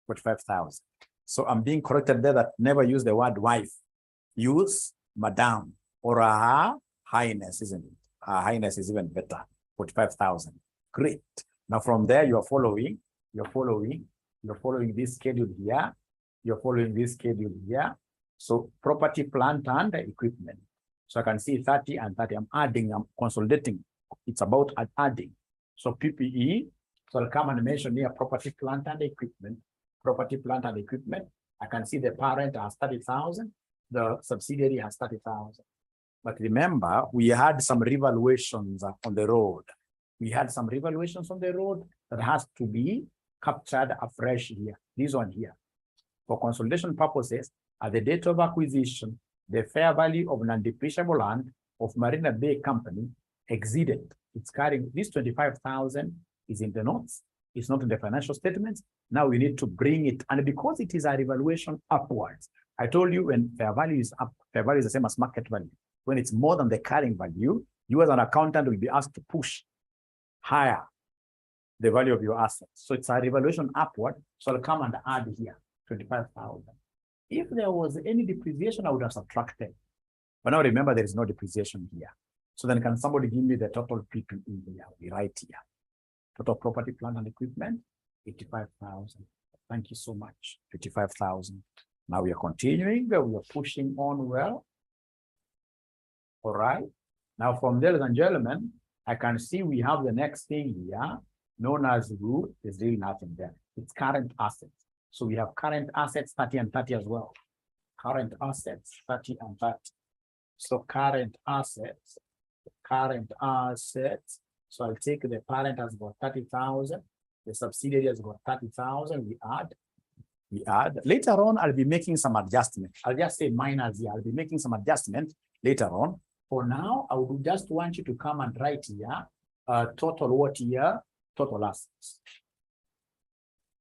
S1: 45,000. So I'm being corrected there that never use the word wife. Use madam or her highness, isn't it? Her highness is even better. 45,000. Great. Now from there, you're following this schedule here. You're following this schedule here. So property, plant, and equipment. So I can see 30 and 30. I'm adding, I'm consolidating. It's about adding. So PPE. So I'll come and mention here property, plant, and equipment. Property, plant, and equipment. I can see the parent has 30,000. The subsidiary has 30,000. But remember, we had some revaluations on the road. We had some revaluations on the road that has to be captured afresh here. This one here. For consolidation purposes, at the date of acquisition, the fair value of non-depreciable land of Marina Bay Company exceeded. It's carrying this 25,000 is in the notes. It's not in the financial statements. Now we need to bring it. And because it is a revaluation upwards, I told you when fair value is up, fair value is the same as market value. When it's more than the carrying value, you as an accountant will be asked to push higher the value of your assets. So it's a revaluation upward. So I'll come and add here 25,000. If there was any depreciation, I would have subtracted. But now remember, there is no depreciation here. So then can somebody give me the total PPE here? We write here. Total property, plant, and equipment, 85,000. Thank you so much. 55,000. Now we are continuing. We are pushing on well. All right. Now from there, ladies and gentlemen, I can see we have the next thing here, known as group. There's really nothing there. It's current assets. So we have current assets 30 and 30 as well. Current assets 30 and 30. So current assets. So I'll take the parent has got 30,000. The subsidiary has got 30,000. We add. Later on, I'll be making some adjustment. I'll just say minus here. I'll be making some adjustment later on. For now, I would just want you to come and write here total what here? Total assets.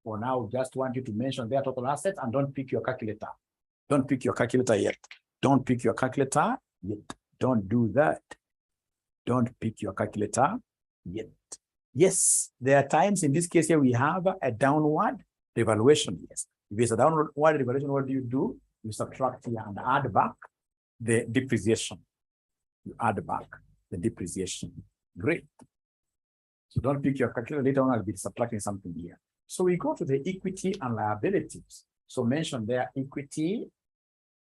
S1: For now, just want you to mention their total assets and don't pick your calculator. Don't pick your calculator yet. Don't pick your calculator yet. Don't do that. Don't pick your calculator yet. Yes, there are times in this case here we have a downward revaluation. Yes, if it's a downward revaluation, what do? You subtract here and add back the depreciation. You add back the depreciation. Great. So don't pick your calculator. Later on, I'll be subtracting something here. So we go to the equity and liabilities. So mention there equity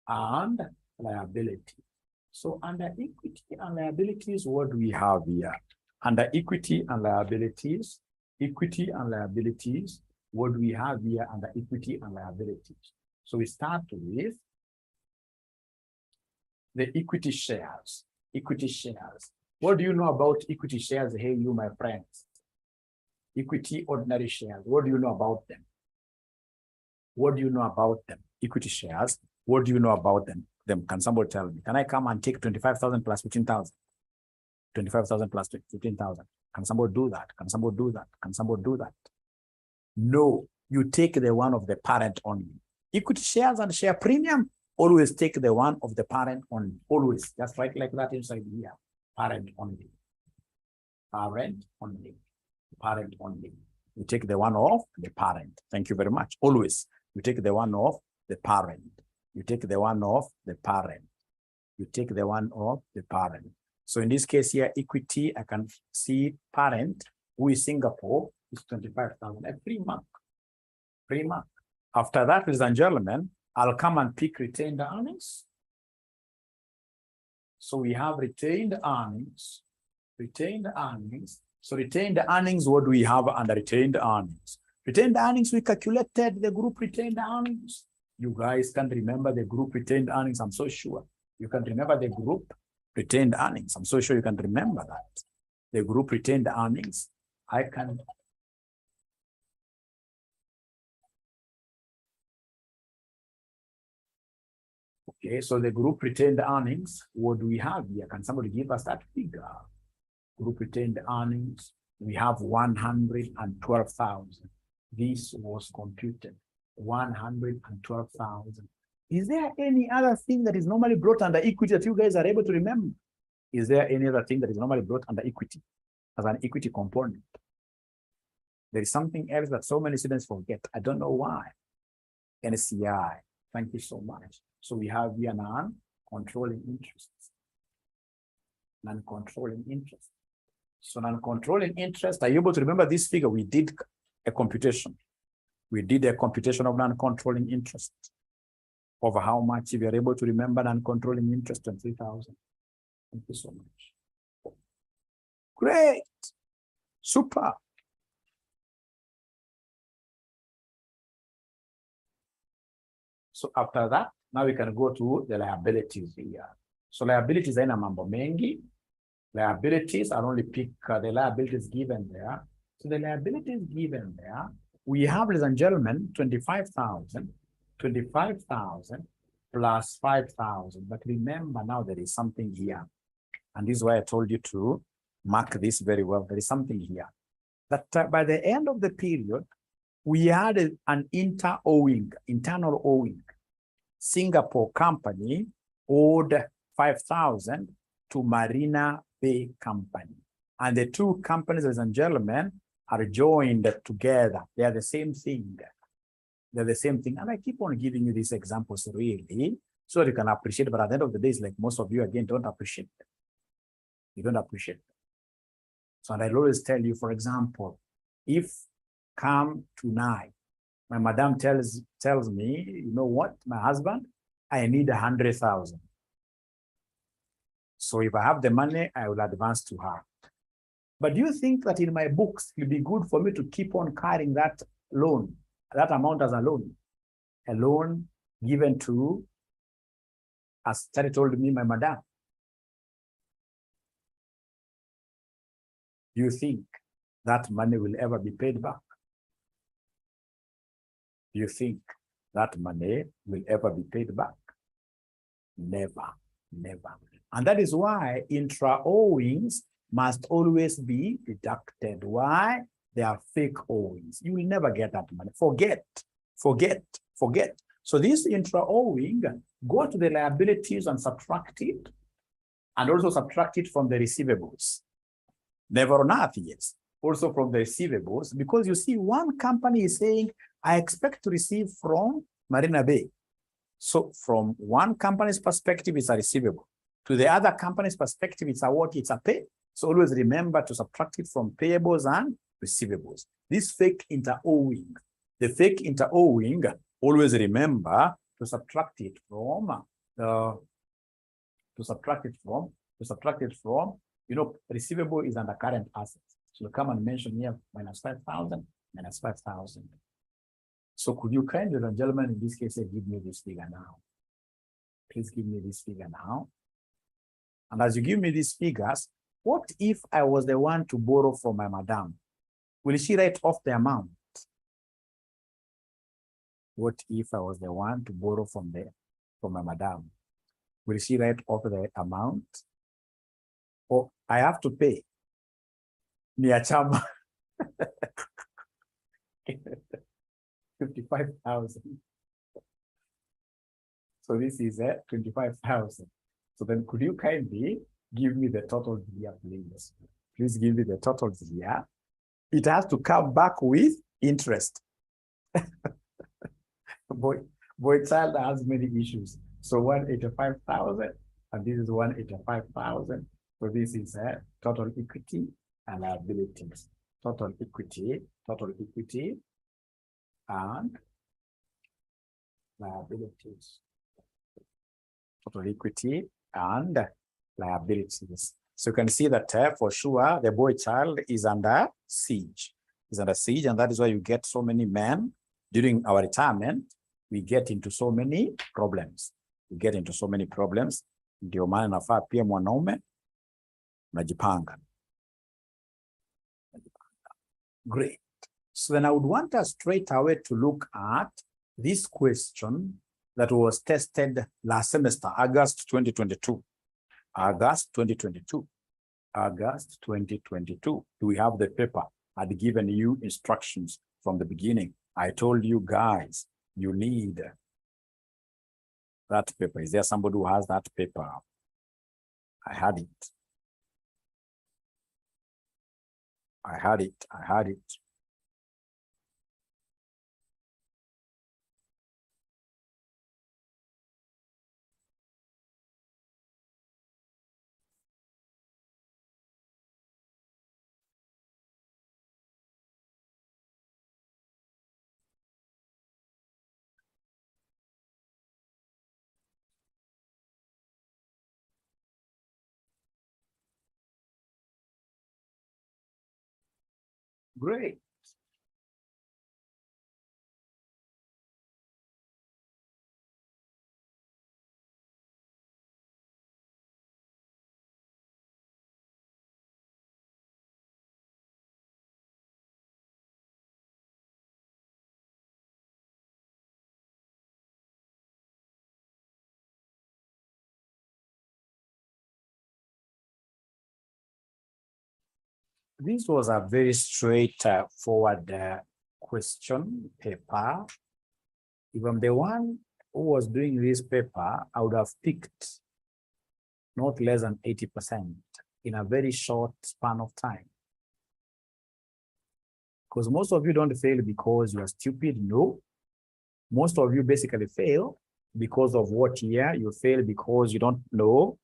S1: and liability. So under equity and liabilities, what do we have here? Under equity and liabilities, what do we have here under equity and liabilities? So we start with the equity shares. Equity shares. What do you know about equity shares? Hey, you, my friends. Equity ordinary shares. What do you know about them? What do you know about them? Equity shares. What do you know about them? Can somebody tell me? Can I come and take 25,000 plus 15,000? 25,000 plus 15,000. Can somebody do that? Can somebody do that? Can somebody do that? No, you take the one of the parent only. Equity shares and share premium, always take the one of the parent only. Always. Just write like that inside here. Parent only. Parent only. Parent only. You take the one of the parent. Thank you very much. Always. You take the one of the parent. You take the one of the parent. You take the one of the parent. So in this case here, equity, I can see parent, who is Singapore, is 25,000, a free mark. Free mark. After that, ladies and gentlemen, I'll come and pick retained earnings. So we have retained earnings. Retained earnings. So retained earnings, what do we have under retained earnings? Retained earnings, we calculated the group retained earnings. You guys can remember the group retained earnings, I'm so sure. You can remember the group retained earnings. I'm so sure you can remember that. The group retained earnings, I can. Okay, so the group retained earnings, what do we have here? Can somebody give us that figure? Group retained earnings, we have 112,000. This was computed, 112,000. Is there any other thing that is normally brought under equity that you guys are able to remember? Is there any other thing that is normally brought under equity as an equity component? There is something else that so many students forget. I don't know why. NCI. Thank you so much. So we have here non-controlling interests. Non-controlling interest. So non-controlling interest, are you able to remember this figure? We did a computation. We did a computation of non-controlling interest. Over how much, if you're able to remember non-controlling interest, 23,000. Thank you so much. Great. Super. So after that, now we can go to the liabilities here. So liabilities are in a mambo mengi. Liabilities, I'll only pick the liabilities given there. So the liabilities given there, we have, ladies and gentlemen, 25,000 plus 5,000. But remember now there is something here. And this is why I told you to mark this very well. There is something here. That by the end of the period, we had an internal owing. Singapore company owed 5,000 to Marina Bay Company. And the two companies, ladies and gentlemen, are joined together. They are the same thing. They're the same thing. And I keep on giving you these examples really, so that you can appreciate. But at the end of the day, it's like most of you, again, don't appreciate them. You don't appreciate them. So and I'll always tell you, for example, if come tonight, my madam tells me, you know what, my husband, I need 100,000. So if I have the money, I will advance to her. But do you think that in my books, it will be good for me to keep on carrying that loan, that amount as a loan given to, as Terry told me, my madam? Do you think that money will ever be paid back? Do you think that money will ever be paid back? Never, never. And that is why intra-owings must always be deducted. Why? They are fake owings. You will never get that money. Forget. So this intra-owing, go to the liabilities and subtract it, and also subtract it from the receivables. Never on earth, yes. Also from the receivables, because you see, one company is saying, I expect to receive from Marina Bay. So from one company's perspective, it's a receivable. To the other company's perspective, it's a what? It's a pay. So always remember to subtract it from payables and receivables. This fake inter-owing, the fake inter-owing, always remember to subtract it from you know, receivable is under current assets. So come and mention here minus 5,000, minus 5,000. So could you kindly, ladies and gentlemen, in this case, say, give me this figure now. Please give me this figure now. And as you give me these figures, what if I was the one to borrow from my madam? Will she write off the amount? What if I was the one to borrow from my madam? Will she write off the amount? Or I have to pay? Niachama. 55,000. So this is 25,000. So then could you kindly give me the total here, please? Please give me the total here. It has to come back with interest. Boy child has many issues. So 185,000, and this is 185,000. So this is total equity and liabilities. Total equity, and liabilities. Total equity and liabilities. So you can see that for sure the boy child is under siege. And that is why you get so many men during our retirement. We get into so many problems. Ndio maana nafaa pia mwanaume najipanga. Great. So then I would want us straight away to look at this question that was tested last semester, August 2022. August 2022. We have the paper. I'd given you instructions from the beginning. I told you guys, you need that paper. Is there somebody who has that paper? I had it. Great. This was a very straightforward question paper. If I'm the one who was doing this paper, I would have picked not less than 80% in a very short span of time. Because most of you don't fail because you are stupid. No. Most of you basically fail because of what year? You fail because you don't know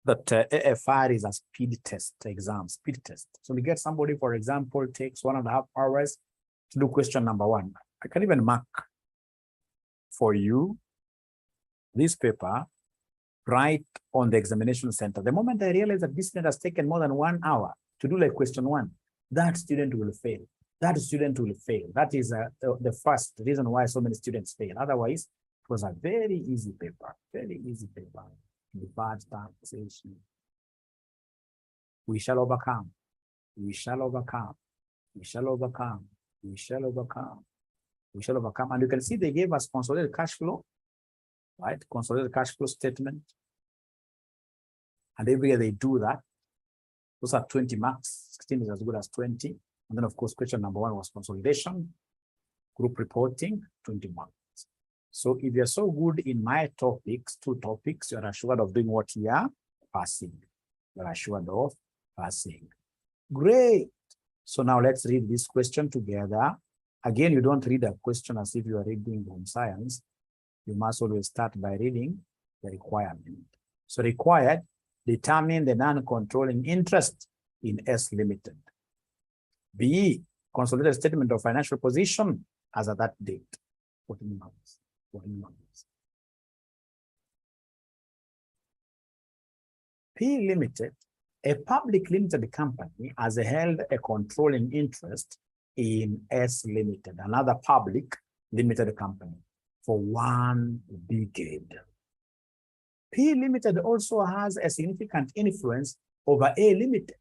S1: that AFR is a speed test exam, speed test. So we get somebody, for example, takes 1.5 hours to do question number 1. I can even mark for you this paper right on the examination center. The moment I realize that this student has taken more than 1 hour to do like question 1, that student will fail. That is the first reason why so many students fail. Otherwise, it was a very easy paper, Bad taxation. We shall overcome. And you can see they gave us consolidated cash flow, right? Consolidated cash flow statement. And every year they do that. Those are 20 marks. 16 is as good as 20. And then, of course, question number 1 was consolidation, group reporting, 21. So if you're so good in my topics, 2 topics, you're assured of doing what you are passing. You're assured of passing. Great. So now let's read this question together. Again, you don't read a question as if you are reading home science. You must always start by reading the requirement. So required, determine the non-controlling interest in S Limited. B, consolidated statement of financial position as at that date. 14 months. 14 months. P Limited, a public limited company, has held a controlling interest in S Limited, another public limited company, for 1 decade. P Limited also has a significant influence over A Limited,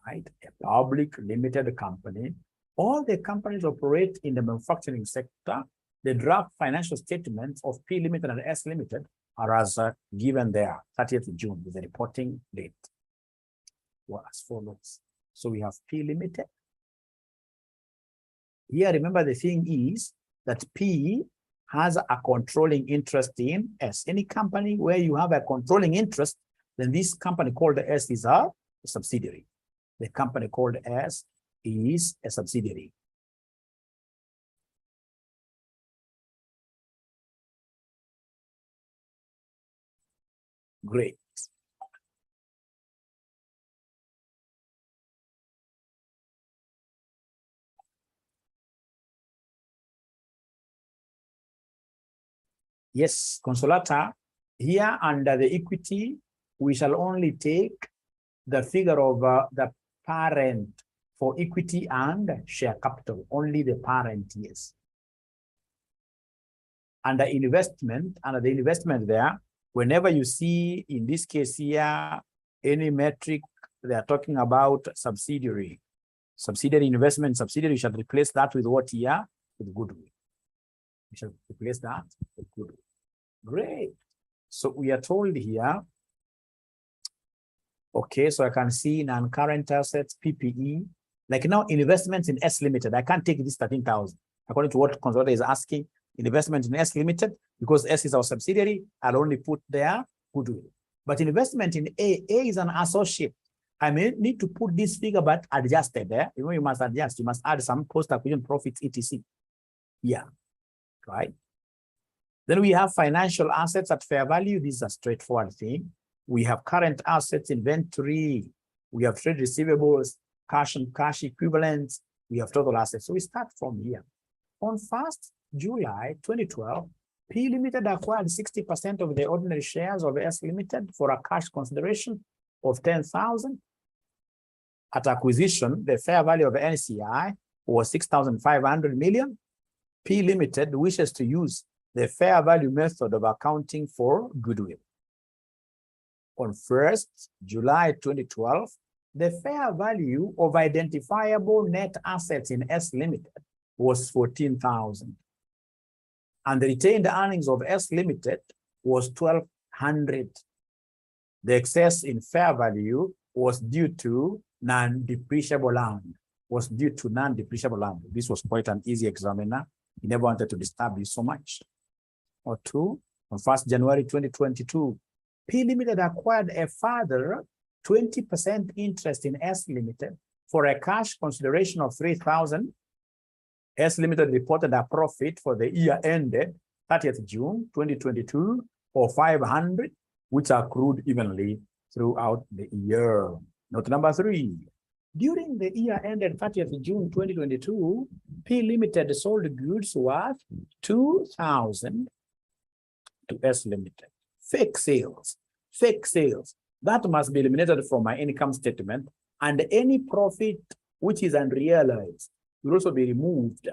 S1: right? A public limited company. All the companies operate in the manufacturing sector. The draft financial statements of P Limited and S Limited are as given there, 30th June, with the reporting date. Well, as follows. So we have P Limited. Here, remember the thing is that P has a controlling interest in S. Any company where you have a controlling interest, then this company called S is a subsidiary. The company called S is a subsidiary. Great. Yes, Consolata, here under the equity, we shall only take the figure of the parent for equity and share capital, only the parent, yes. Under investment, under the investment there, whenever you see, in this case here, any metric, they are talking about subsidiary. Subsidiary investment, subsidiary, you shall replace that with what here? With goodwill. We shall replace that with goodwill. Great. So we are told here, okay, so I can see non-current assets, PPE, like now investments in S Limited. I can't take this 13,000. According to what Consolidated is asking, investment in S Limited, because S is our subsidiary, I'll only put there goodwill. But investment in A is an associate. I may need to put this figure, but adjusted there. You know, you must adjust. You must add some post-acquisition profits, etc. Yeah, right. Then we have financial assets at fair value. This is a straightforward thing. We have current assets, inventory. We have trade receivables, cash and cash equivalents. We have total assets. So we start from here. On 1st July 2012, P Limited acquired 60% of the ordinary shares of S Limited for a cash consideration of 10,000. At acquisition, the fair value of NCI was 6,500 million. P Limited wishes to use the fair value method of accounting for goodwill. On 1st July 2012, the fair value of identifiable net assets in S Limited was 14,000. And the retained earnings of S Limited was 1,200. The excess in fair value was due to non-depreciable land. This was quite an easy examiner. He never wanted to disturb you so much. Or 2, on 1st January 2022, P Limited acquired a further 20% interest in S Limited for a cash consideration of 3,000. S Limited reported a profit for the year ended 30th June 2022 of 500, which accrued evenly throughout the year. Note number 3. During the year ended 30th June 2022, P Limited sold goods worth 2,000 to S Limited. Fake sales. That must be eliminated from my income statement, and any profit which is unrealized will also be removed.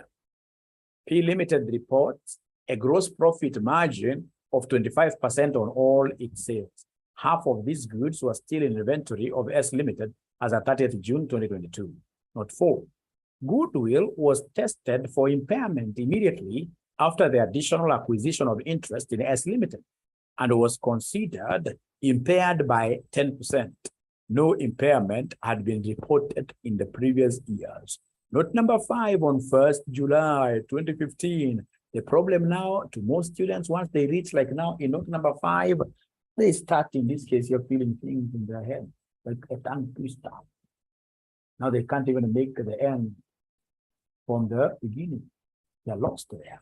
S1: P Limited reports a gross profit margin of 25% on all its sales. Half of these goods were still in inventory of S Limited as at 30th June 2022. Note 4. Goodwill was tested for impairment immediately after the additional acquisition of interest in S Limited and was considered impaired by 10%. no impairment had been reported in the previous years. Note number 5, on 1st July 2015. The problem now to most students, once they reach like now in note number 5, they start, in this case, you're feeling things in their head, like a tongue twister. Now they can't even make the end from the beginning. They're lost there,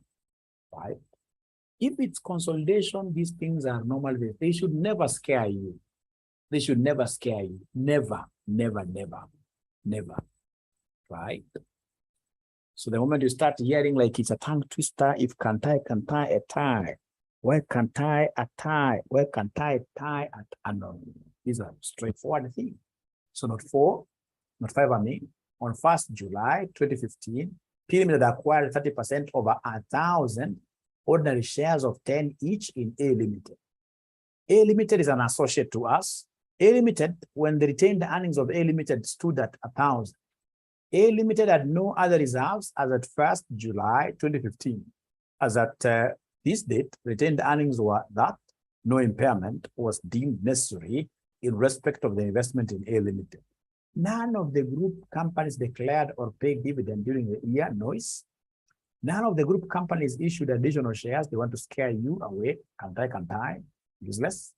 S1: right? If it's consolidation, these things are normal. They should never scare you. They should never scare you. Never, never, never, never, right? So the moment you start hearing like it's a tongue twister, if can't I a tie? Why can't I a tie? Why can't I tie at unknown? These are straightforward things. So note 4, note 5, I mean, on 1st July 2015, P Limited acquired 30% over 1,000 ordinary shares of 10 each in A Limited. A Limited is an associate to us. A Limited, when the retained earnings of A Limited stood at 1,000, A Limited had no other reserves as at 1st July 2015. As at this date, retained earnings were that no impairment was deemed necessary in respect of the investment in A Limited. None of the group companies declared or paid dividend during the year, noise. None of the group companies issued additional shares. They want to scare you away. Can't I? Useless.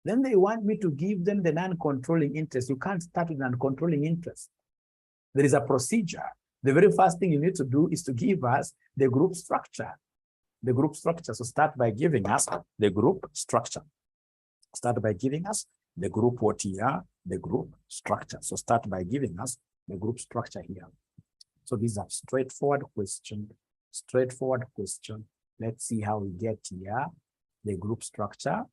S1: Then they want me to give them the non-controlling interest. You can't start with non-controlling interest. There is a procedure. The very first thing you need to do is to give us the group structure. The group structure. So start by giving us the group structure. Start by giving us the group what here? The group structure. So start by giving us the group structure here. So these are straightforward question. Straightforward question. Let's see how we get here. The group structure.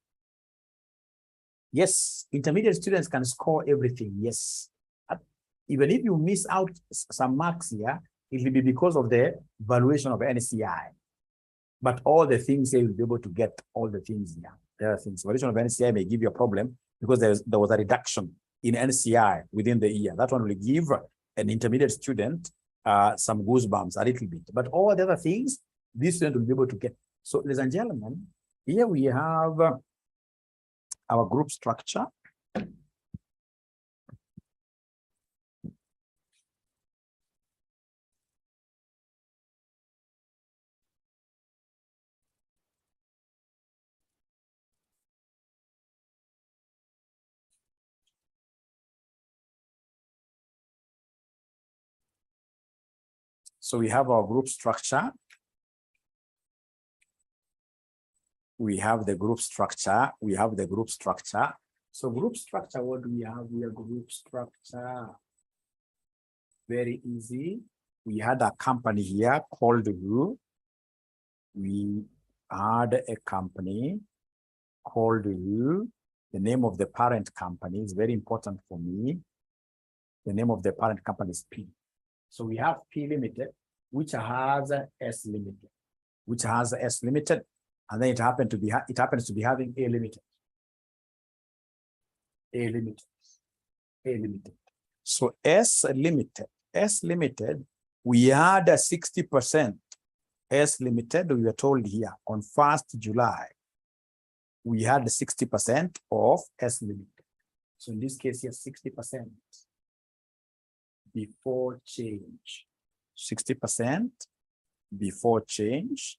S1: Yes, intermediate students can score everything. Yes. Even if you miss out some marks here, it will be because of the valuation of NCI. But all the things here, you'll be able to get all the things here. There are things. Valuation of NCI may give you a problem because there was a reduction in NCI within the year. That one will give an intermediate student some goosebumps a little bit. But all the other things, this student will be able to get. So, ladies and gentlemen, here we have our group structure. So we have our group structure. We have the group structure. We have the group structure. So group structure, what do we have? We have group structure. Very easy. We had a company here called you. We had a company called you. The name of the parent company is very important for me. The name of the parent company is P. So we have P Limited, which has S Limited, which has S Limited, and then it happens to be having A Limited. A Limited. A Limited. So S Limited, we had a 60%. S Limited, we were told here on 1st July, we had 60% of S Limited. So in this case here, 60%. Before change, 60% before change,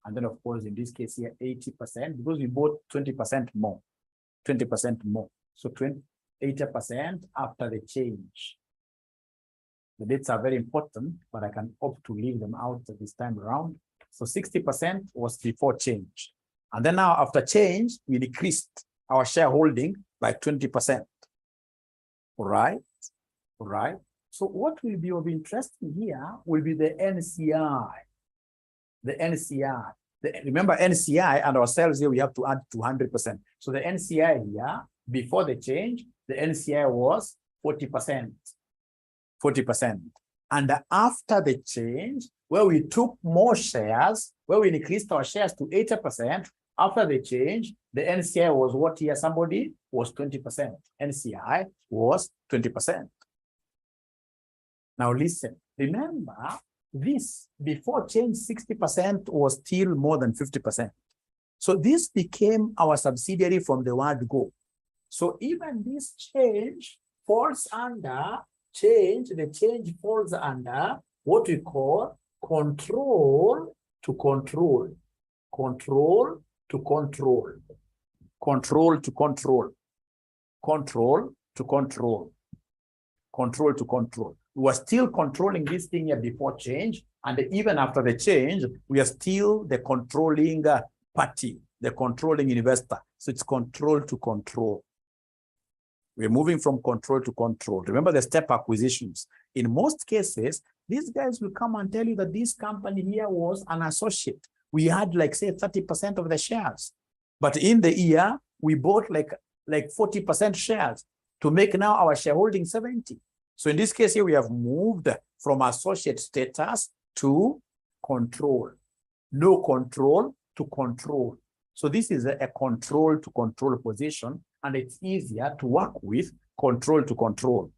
S1: and then of course in this case here 80% because we bought 20% more, 20% more. So 80% after the change. The dates are very important, but I can opt to leave them out this time around. So 60% was before change, and then now after change we decreased our shareholding by 20%. All right. Right. So what will be of interest here will be the NCI. The NCI. Remember NCI and ourselves here, we have to add 200%. So the NCI here, before the change, the NCI was 40%. 40%. And after the change, where we took more shares, where we increased our shares to 80%, after the change, the NCI was what here? Somebody was 20%. NCI was 20%. Now listen, remember this before change 60% was still more than 50%. So this became our subsidiary from the word go. So even this change falls under the change falls under what we call control to control. Control to control. Control to control. Control to control. Control to control. We are still controlling this thing here before change, and even after the change, we are still the controlling party, the controlling investor. So it's control to control. We're moving from control to control. Remember the step acquisitions. In most cases, these guys will come and tell you that this company here was an associate. We had like say 30% of the shares, but in the year we bought like 40% shares to make now our shareholding 70. So in this case here, we have moved from associate status to control. No control to control. So this is a control to control position, and it's easier to work with control to control.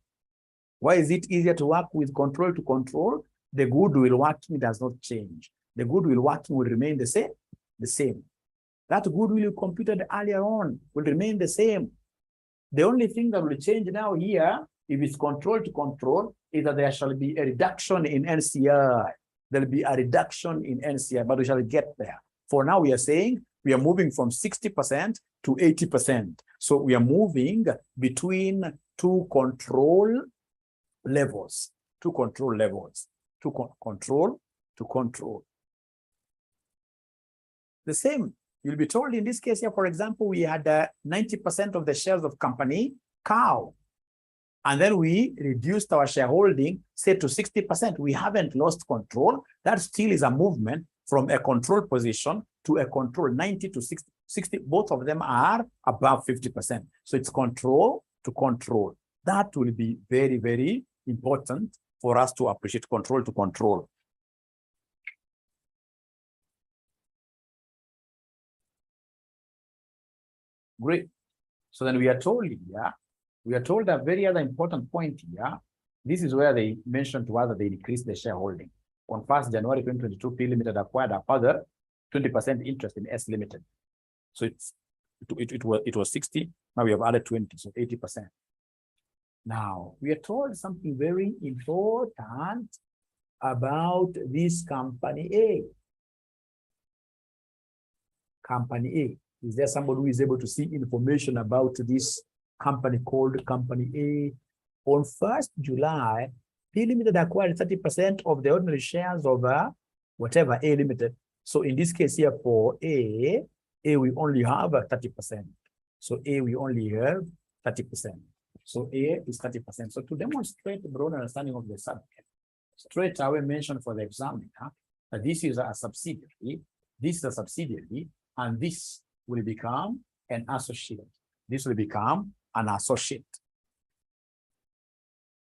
S1: Why is it easier to work with control to control? The goodwill working does not change. The goodwill working will remain the same. That goodwill you computed earlier on will remain the same. The only thing that will change now here, if it's control to control, is that there shall be a reduction in NCI. There'll be a reduction in NCI, but we shall get there. For now, we are saying we are moving from 60% to 80%. So we are moving between two control levels, to control to control. The same, you'll be told in this case here, for example, we had 90% of the shares of company cow, and then we reduced our shareholding, say to 60%. We haven't lost control. That still is a movement from a control position to a control. 90 to 60, both of them are above 50%. So it's control to control. That will be very, very important for us to appreciate control to control. Great. So then we are told here, we are told a very other important point here. This is where they mentioned to us that they increased the shareholding. On 1st January 2022, P Limited acquired a further 20% interest in S Limited. So it was 60. Now we have added 20, so 80%. Now we are told something very important about this company A. Company A. Is there somebody who is able to see information about this company called Company A? On 1st July, P Limited acquired 30% of the ordinary shares of whatever A Limited. So in this case here for A we only have 30%. So A we only have 30%. So A is 30%. So to demonstrate the broad understanding of the subject, straight away mention for the examiner that this is a subsidiary, this is a subsidiary, and this will become an associate. This will become an associate.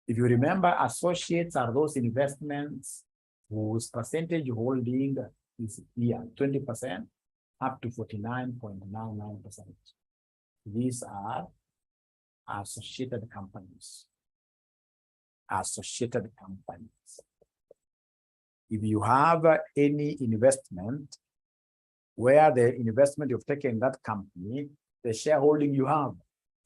S1: If you remember, associates are those investments whose percentage holding is here, 20% up to 49.99%. These are associated companies. Associated companies. If you have any investment where the investment you've taken in that company, the shareholding you have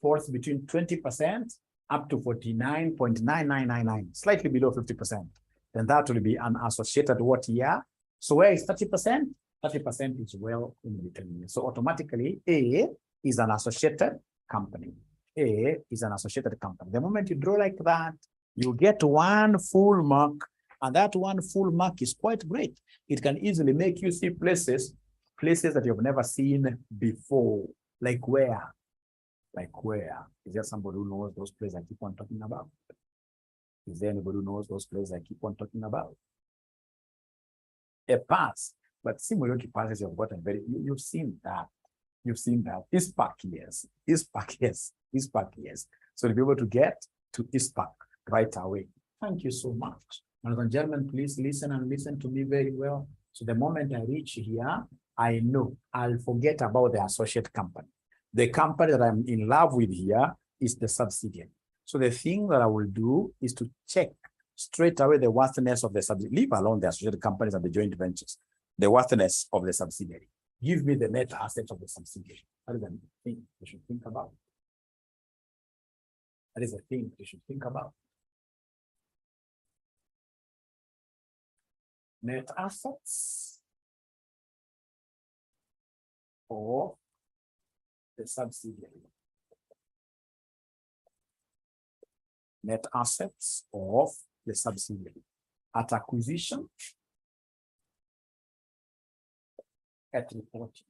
S1: falls between 20% up to 49.9999, slightly below 50%, then that will be an associated what year? So where is 30%? 30% is well in between. So automatically A is an associated company. A is an associated company. The moment you draw like that, you get one full mark, and that one full mark is quite great. It can easily make you see places that you've never seen before. Like where? Like where? Is there somebody who knows those places I keep on talking about? Is there anybody who knows those places I keep on talking about? A pass, but similar passes you've gotten you've seen that. You've seen that. ISPAC, yes. ISPAC, yes. ISPAC, yes. So to be able to get to ISPAC right away. Thank you so much. Ladies and gentlemen, please listen and listen to me very well. So the moment I reach here, I know I'll forget about the associate company. The company that I'm in love with here is the subsidiary. So the thing that I will do is to check straight away the worthiness of the subsidiary. Leave alone the associated companies and the joint ventures. The worthiness of the subsidiary. Give me the net assets of the subsidiary. That is the thing we should think about. That is a thing you should think about. Net assets or the subsidiary. Net assets of the subsidiary. At acquisition, at reporting.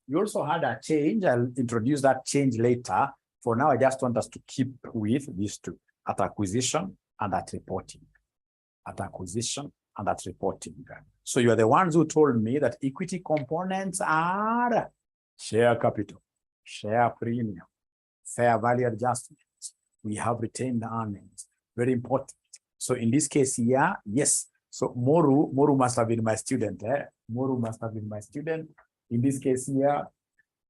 S1: You also had a change. I'll introduce that change later. For now, I just want us to keep with these two, at acquisition and at reporting. At acquisition and at reporting. So you are the ones who told me that equity components are share capital, share premium, fair value adjustments. We have retained earnings. Very important. So in this case here, yes. So Moru must have been my student. Moru must have been my student. In this case here,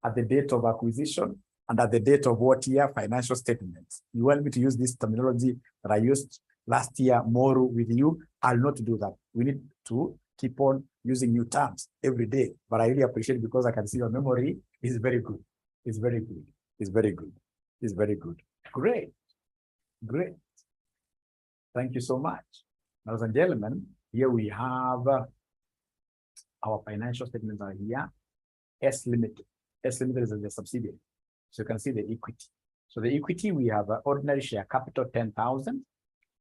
S1: at the date of acquisition and at the date of what year? Financial statements. You want me to use this terminology that I used last year, Moru, with you? I'll not do that. We need to keep on using new terms every day. But I really appreciate it because I can see your memory is very good. It's very good. It's very good. It's very good. Great. Great. Thank you so much. Ladies and gentlemen, here we have our financial statements are here. S Limited. S Limited is the subsidiary. So you can see the equity. So the equity, we have ordinary share capital 10,000.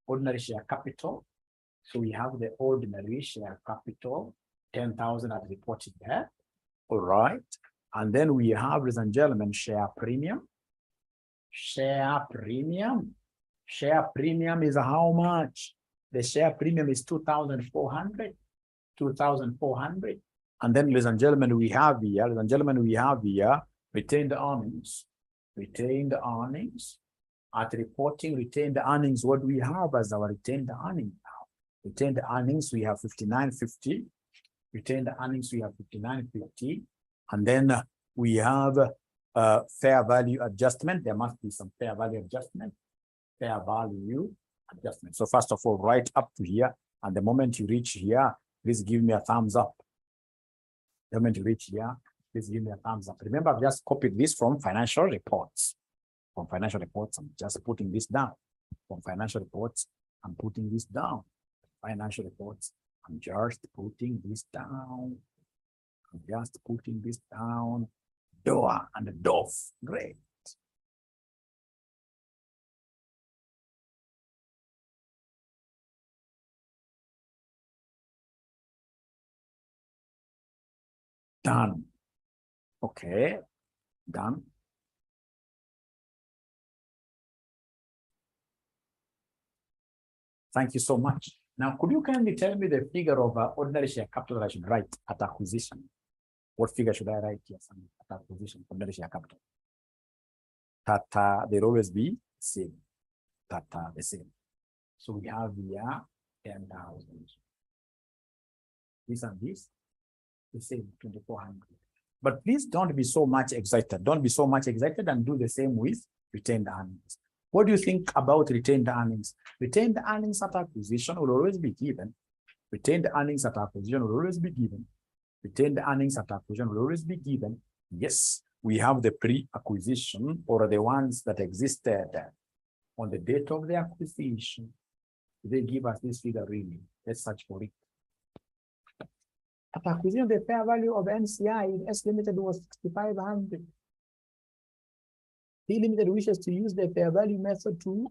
S1: Ordinary share capital. So we have the ordinary share capital 10,000 as reported there. All right. And then we have, ladies and gentlemen, share premium. Share premium. Share premium is how much? The share premium is 2,400. 2,400. And then, ladies and gentlemen, we have here, retained earnings. Retained earnings. At reporting retained earnings, what do we have as our retained earnings now? Retained earnings, we have 5950. Retained earnings, we have 5950. And then we have fair value adjustment. There must be some fair value adjustment. Fair value adjustment. So first of all, right up to here. And the moment you reach here, please give me a thumbs up. The moment you reach here, please give me a thumbs up. Remember, I've just copied this from financial reports. From financial reports, I'm just putting this down. From financial reports, I'm putting this down. Financial reports, I'm just putting this down. I'm just putting this down. Door and the DOF. Great. Done. Okay. Done. Thank you so much. Now, could you kindly tell me the figure of ordinary share capital that I should write at acquisition? What figure should I write here at acquisition, ordinary share capital? Tata, they'll always be same. Tata, the same. So we have here 10,000. This and this, the same, 2,400. But please don't be so much excited. Don't be so much excited and do the same with retained earnings. What do you think about retained earnings? Retained earnings at acquisition will always be given. Retained earnings at acquisition will always be given. Retained earnings at acquisition will always be given. Yes, we have the pre-acquisition or the ones that existed on the date of the acquisition. They give us this figure really. Let's search for it. At acquisition, the fair value of NCI in S Limited was 6,500. P Limited wishes to use the fair value method to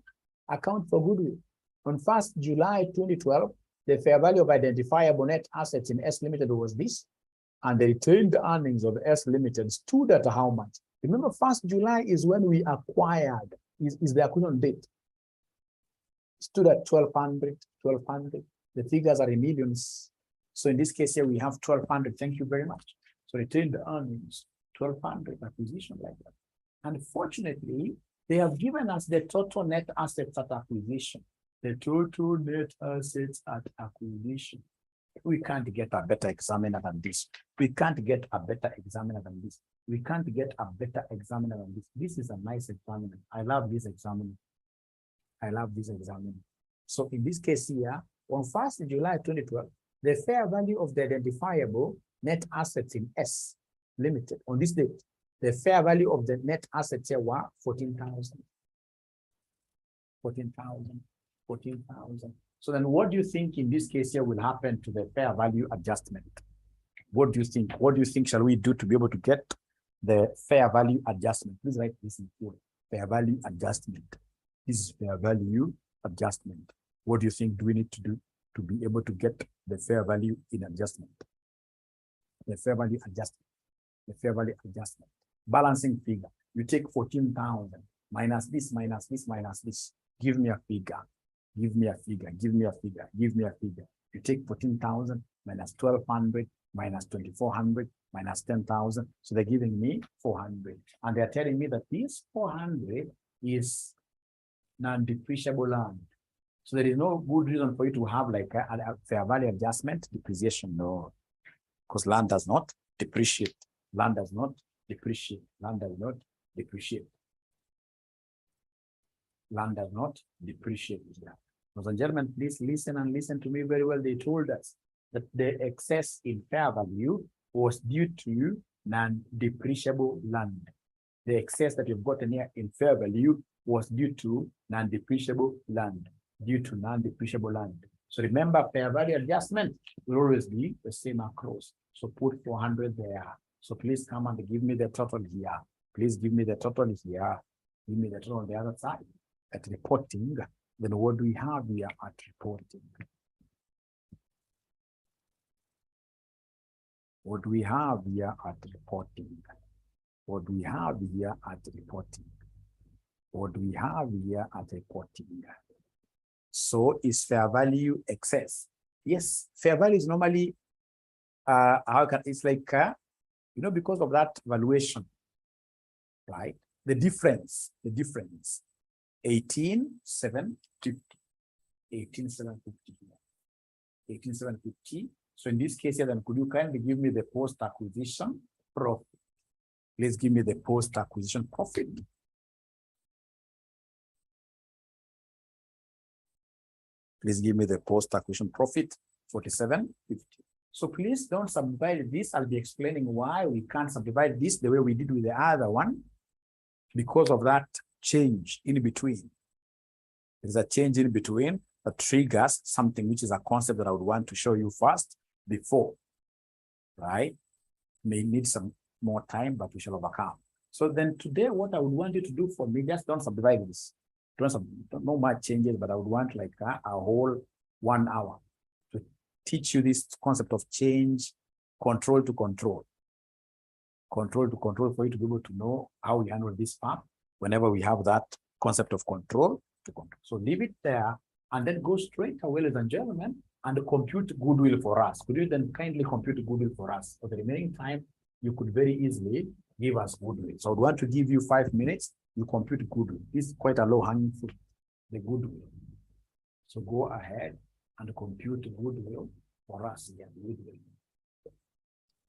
S1: account for goodwill. On 1st July 2012, the fair value of identifiable net assets in S Limited was this, and the retained earnings of S Limited stood at how much? Remember, 1st July is when we acquired, is the acquisition date. Stood at 1,200, 1,200. The figures are in millions. So in this case here, we have 1,200. Thank you very much. So retained earnings, 1,200 acquisition like that. Unfortunately, they have given us the total net assets at acquisition. The total net assets at acquisition. We can't get a better examiner than this. We can't get a better examiner than this. We can't get a better examiner than this. This is a nice examiner. I love this examiner. I love this examiner. So in this case here, on 1st July 2012, the fair value of the identifiable net assets in S Limited on this date, The fair value of the net assets here were 14,000. 14,000. So then what do you think in this case here will happen to the fair value adjustment? What do you think? What do you think shall we do to be able to get the fair value adjustment? Please write this in full. Fair value adjustment. This is fair value adjustment. What do you think do we need to do to be able to get the fair value in adjustment? The fair value adjustment. The fair value adjustment. Balancing figure. You take 14,000 minus this, minus this, minus this. Give me a figure. Give me a figure. Give me a figure. Give me a figure. You take 14,000 minus 1,200 minus 2,400 minus 10,000. So they're giving me 400. And they're telling me that this 400 is non-depreciable land. So there is no good reason for you to have like a fair value adjustment depreciation. No, because land does not depreciate. Land does not depreciate. Land does not depreciate. Land does not depreciate. Ladies and gentlemen, please listen and listen to me very well. They told us that the excess in fair value was due to non-depreciable land. The excess that you've gotten here in fair value was due to non-depreciable land. Due to non-depreciable land. So remember, fair value adjustment will always be the same across. So put 400 there. So please come and give me the total here. Please give me the total here. Give me the total on the other side. At reporting, then what do we have here at reporting? What do we have here at reporting? What do we have here at reporting? What do we have here at reporting? So is fair value excess? Yes, fair value is normally, it's like, because of that valuation, right? The difference, 18,750, 18,750. So in this case, then could you kindly give me the post-acquisition profit? Please give me the post-acquisition profit. Please give me the post-acquisition profit, 4750. So please don't subdivide this. I'll be explaining why we can't subdivide this the way we did with the other one, because of that change in between. There's a change in between that triggers something which is a concept that I would want to show you first before, right? May need some more time, but we shall overcome. So then today, what I would want you to do for me, just don't subdivide this. No much changes, but I would want like a whole 1 hour to teach you this concept of change, control to control. Control to control, for you to be able to know how we handle this part whenever we have that concept of control to control. So leave it there and then go straight away, ladies and gentlemen, and compute goodwill for us. Could you then kindly compute goodwill for us? For the remaining time, you could very easily give us goodwill. So I would want to give you 5 minutes. You compute goodwill. This is quite a low-hanging fruit, the goodwill. So go ahead and compute goodwill for us here.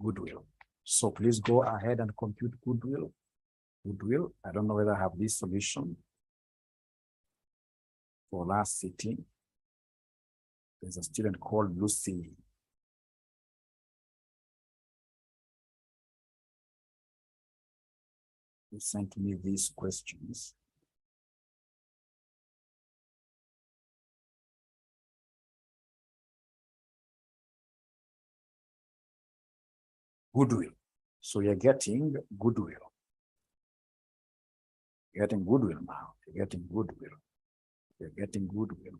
S1: Goodwill. So please go ahead and compute goodwill. Goodwill. I don't know whether I have this solution for last sitting. There's a student called Lucy. Who sent me these questions. Goodwill. So you're getting goodwill. You're getting goodwill now. You're getting goodwill. You're getting goodwill.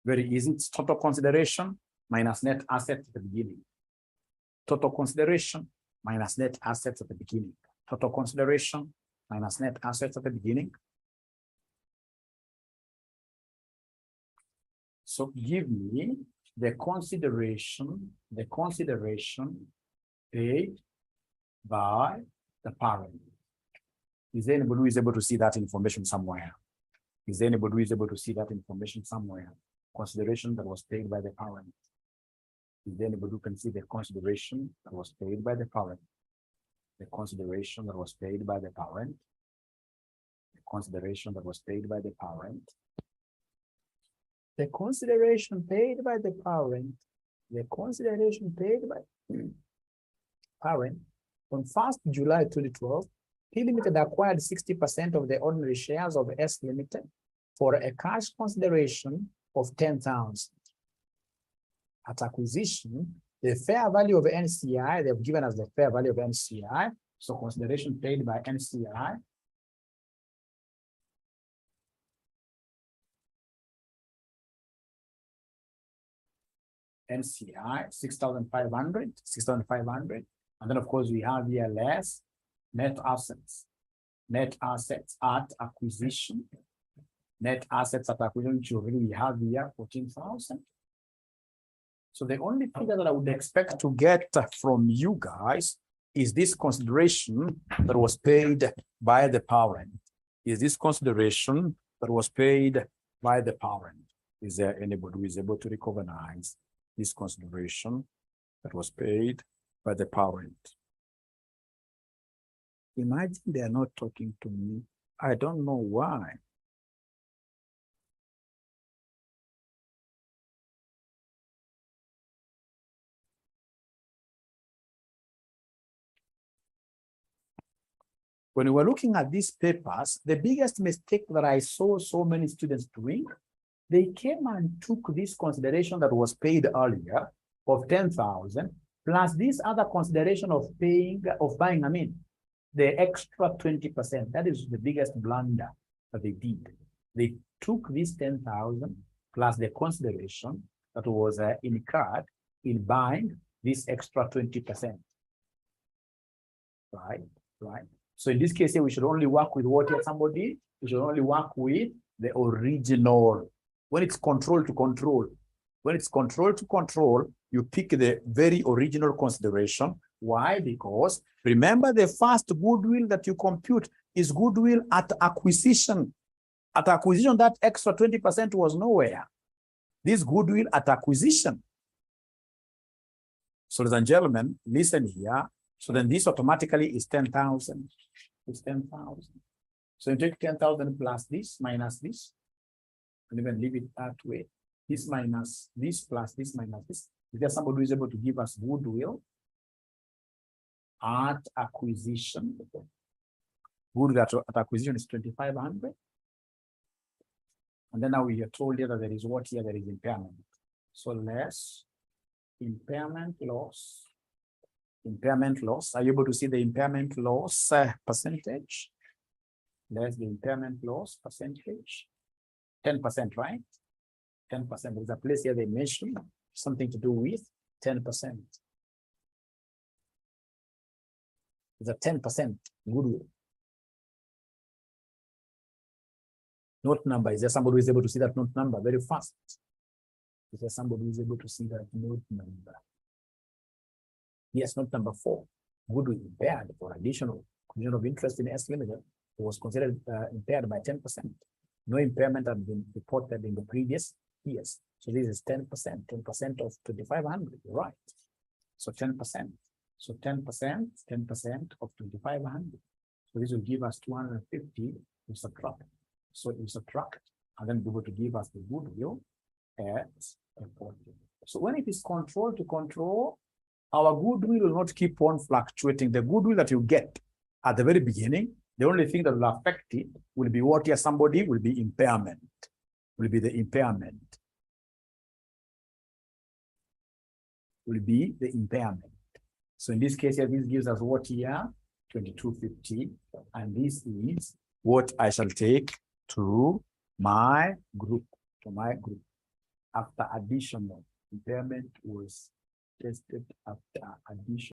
S1: Very easy. It's total consideration minus net assets at the beginning. Total consideration minus net assets at the beginning. Total consideration minus net assets at the beginning. So give me the consideration paid by the parent. Is there anybody who is able to see that information somewhere? Is there anybody who is able to see that information somewhere? Consideration that was paid by the parent. Is there anybody who can see the consideration that was paid by the parent? The consideration that was paid by the parent. The consideration that was paid by the parent. The consideration paid by the parent. The consideration paid by parent. On 1st July 2012, P Limited acquired 60% of the ordinary shares of S Limited for a cash consideration of 10,000. At acquisition, the fair value of NCI, they've given us the fair value of NCI, so consideration paid by NCI. NCI, 6,500, and then of course we have here less net assets. Net assets at acquisition. Net assets at acquisition, which we have here 14,000. So the only figure that I would expect to get from you guys is this consideration that was paid by the parent. Is this consideration that was paid by the parent? Is there anybody who is able to recognize this consideration that was paid by the parent? Imagine they are not talking to me. I don't know why. When we were looking at these papers, the biggest mistake that I saw so many students doing, they came and took this consideration that was paid earlier of 10,000 plus this other consideration of buying, the extra 20%. That is the biggest blunder that they did. They took this 10,000 plus the consideration that was incurred in buying this extra 20%. Right. So in this case here, we should only work with what here somebody, we should only work with the original. When it's control to control, you pick the very original consideration. Why? Because remember the first goodwill that you compute is goodwill at acquisition. At acquisition, that extra 20% was nowhere. This goodwill at acquisition. So ladies and gentlemen, listen here. So then this automatically is 10,000. It's 10,000. So you take 10,000 plus this minus this, and even leave it that way. This minus this plus this minus this. Is there somebody who is able to give us goodwill at acquisition? Goodwill at acquisition is 2,500. And then now we are told here that there is what here? There is impairment. So less impairment loss. Impairment loss. Are you able to see the impairment loss percentage? There's the impairment loss percentage. 10%, right? 10%. There's a place here they mentioned something to do with 10%. There's a 10% goodwill. Note number. Is there somebody who is able to see that note number very fast? Is there somebody who is able to see that note number? Yes, note number 4. Goodwill impaired for additional condition of interest in S Limited was considered impaired by 10%. No impairment had been reported in the previous years. So this is 10%, 10% of 2,500, right? So 10%. So 10% of 2,500. So this will give us 250 to subtract. So you subtract and then be able to give us the goodwill at 40. So when it is control to control, our goodwill will not keep on fluctuating. The goodwill that you get at the very beginning, the only thing that will affect it will be what here somebody will be impairment. Will be the impairment. Will be the impairment. So in this case here, this gives us what here? 2250. And this is what I shall take to my group. After additional impairment was tested after addition.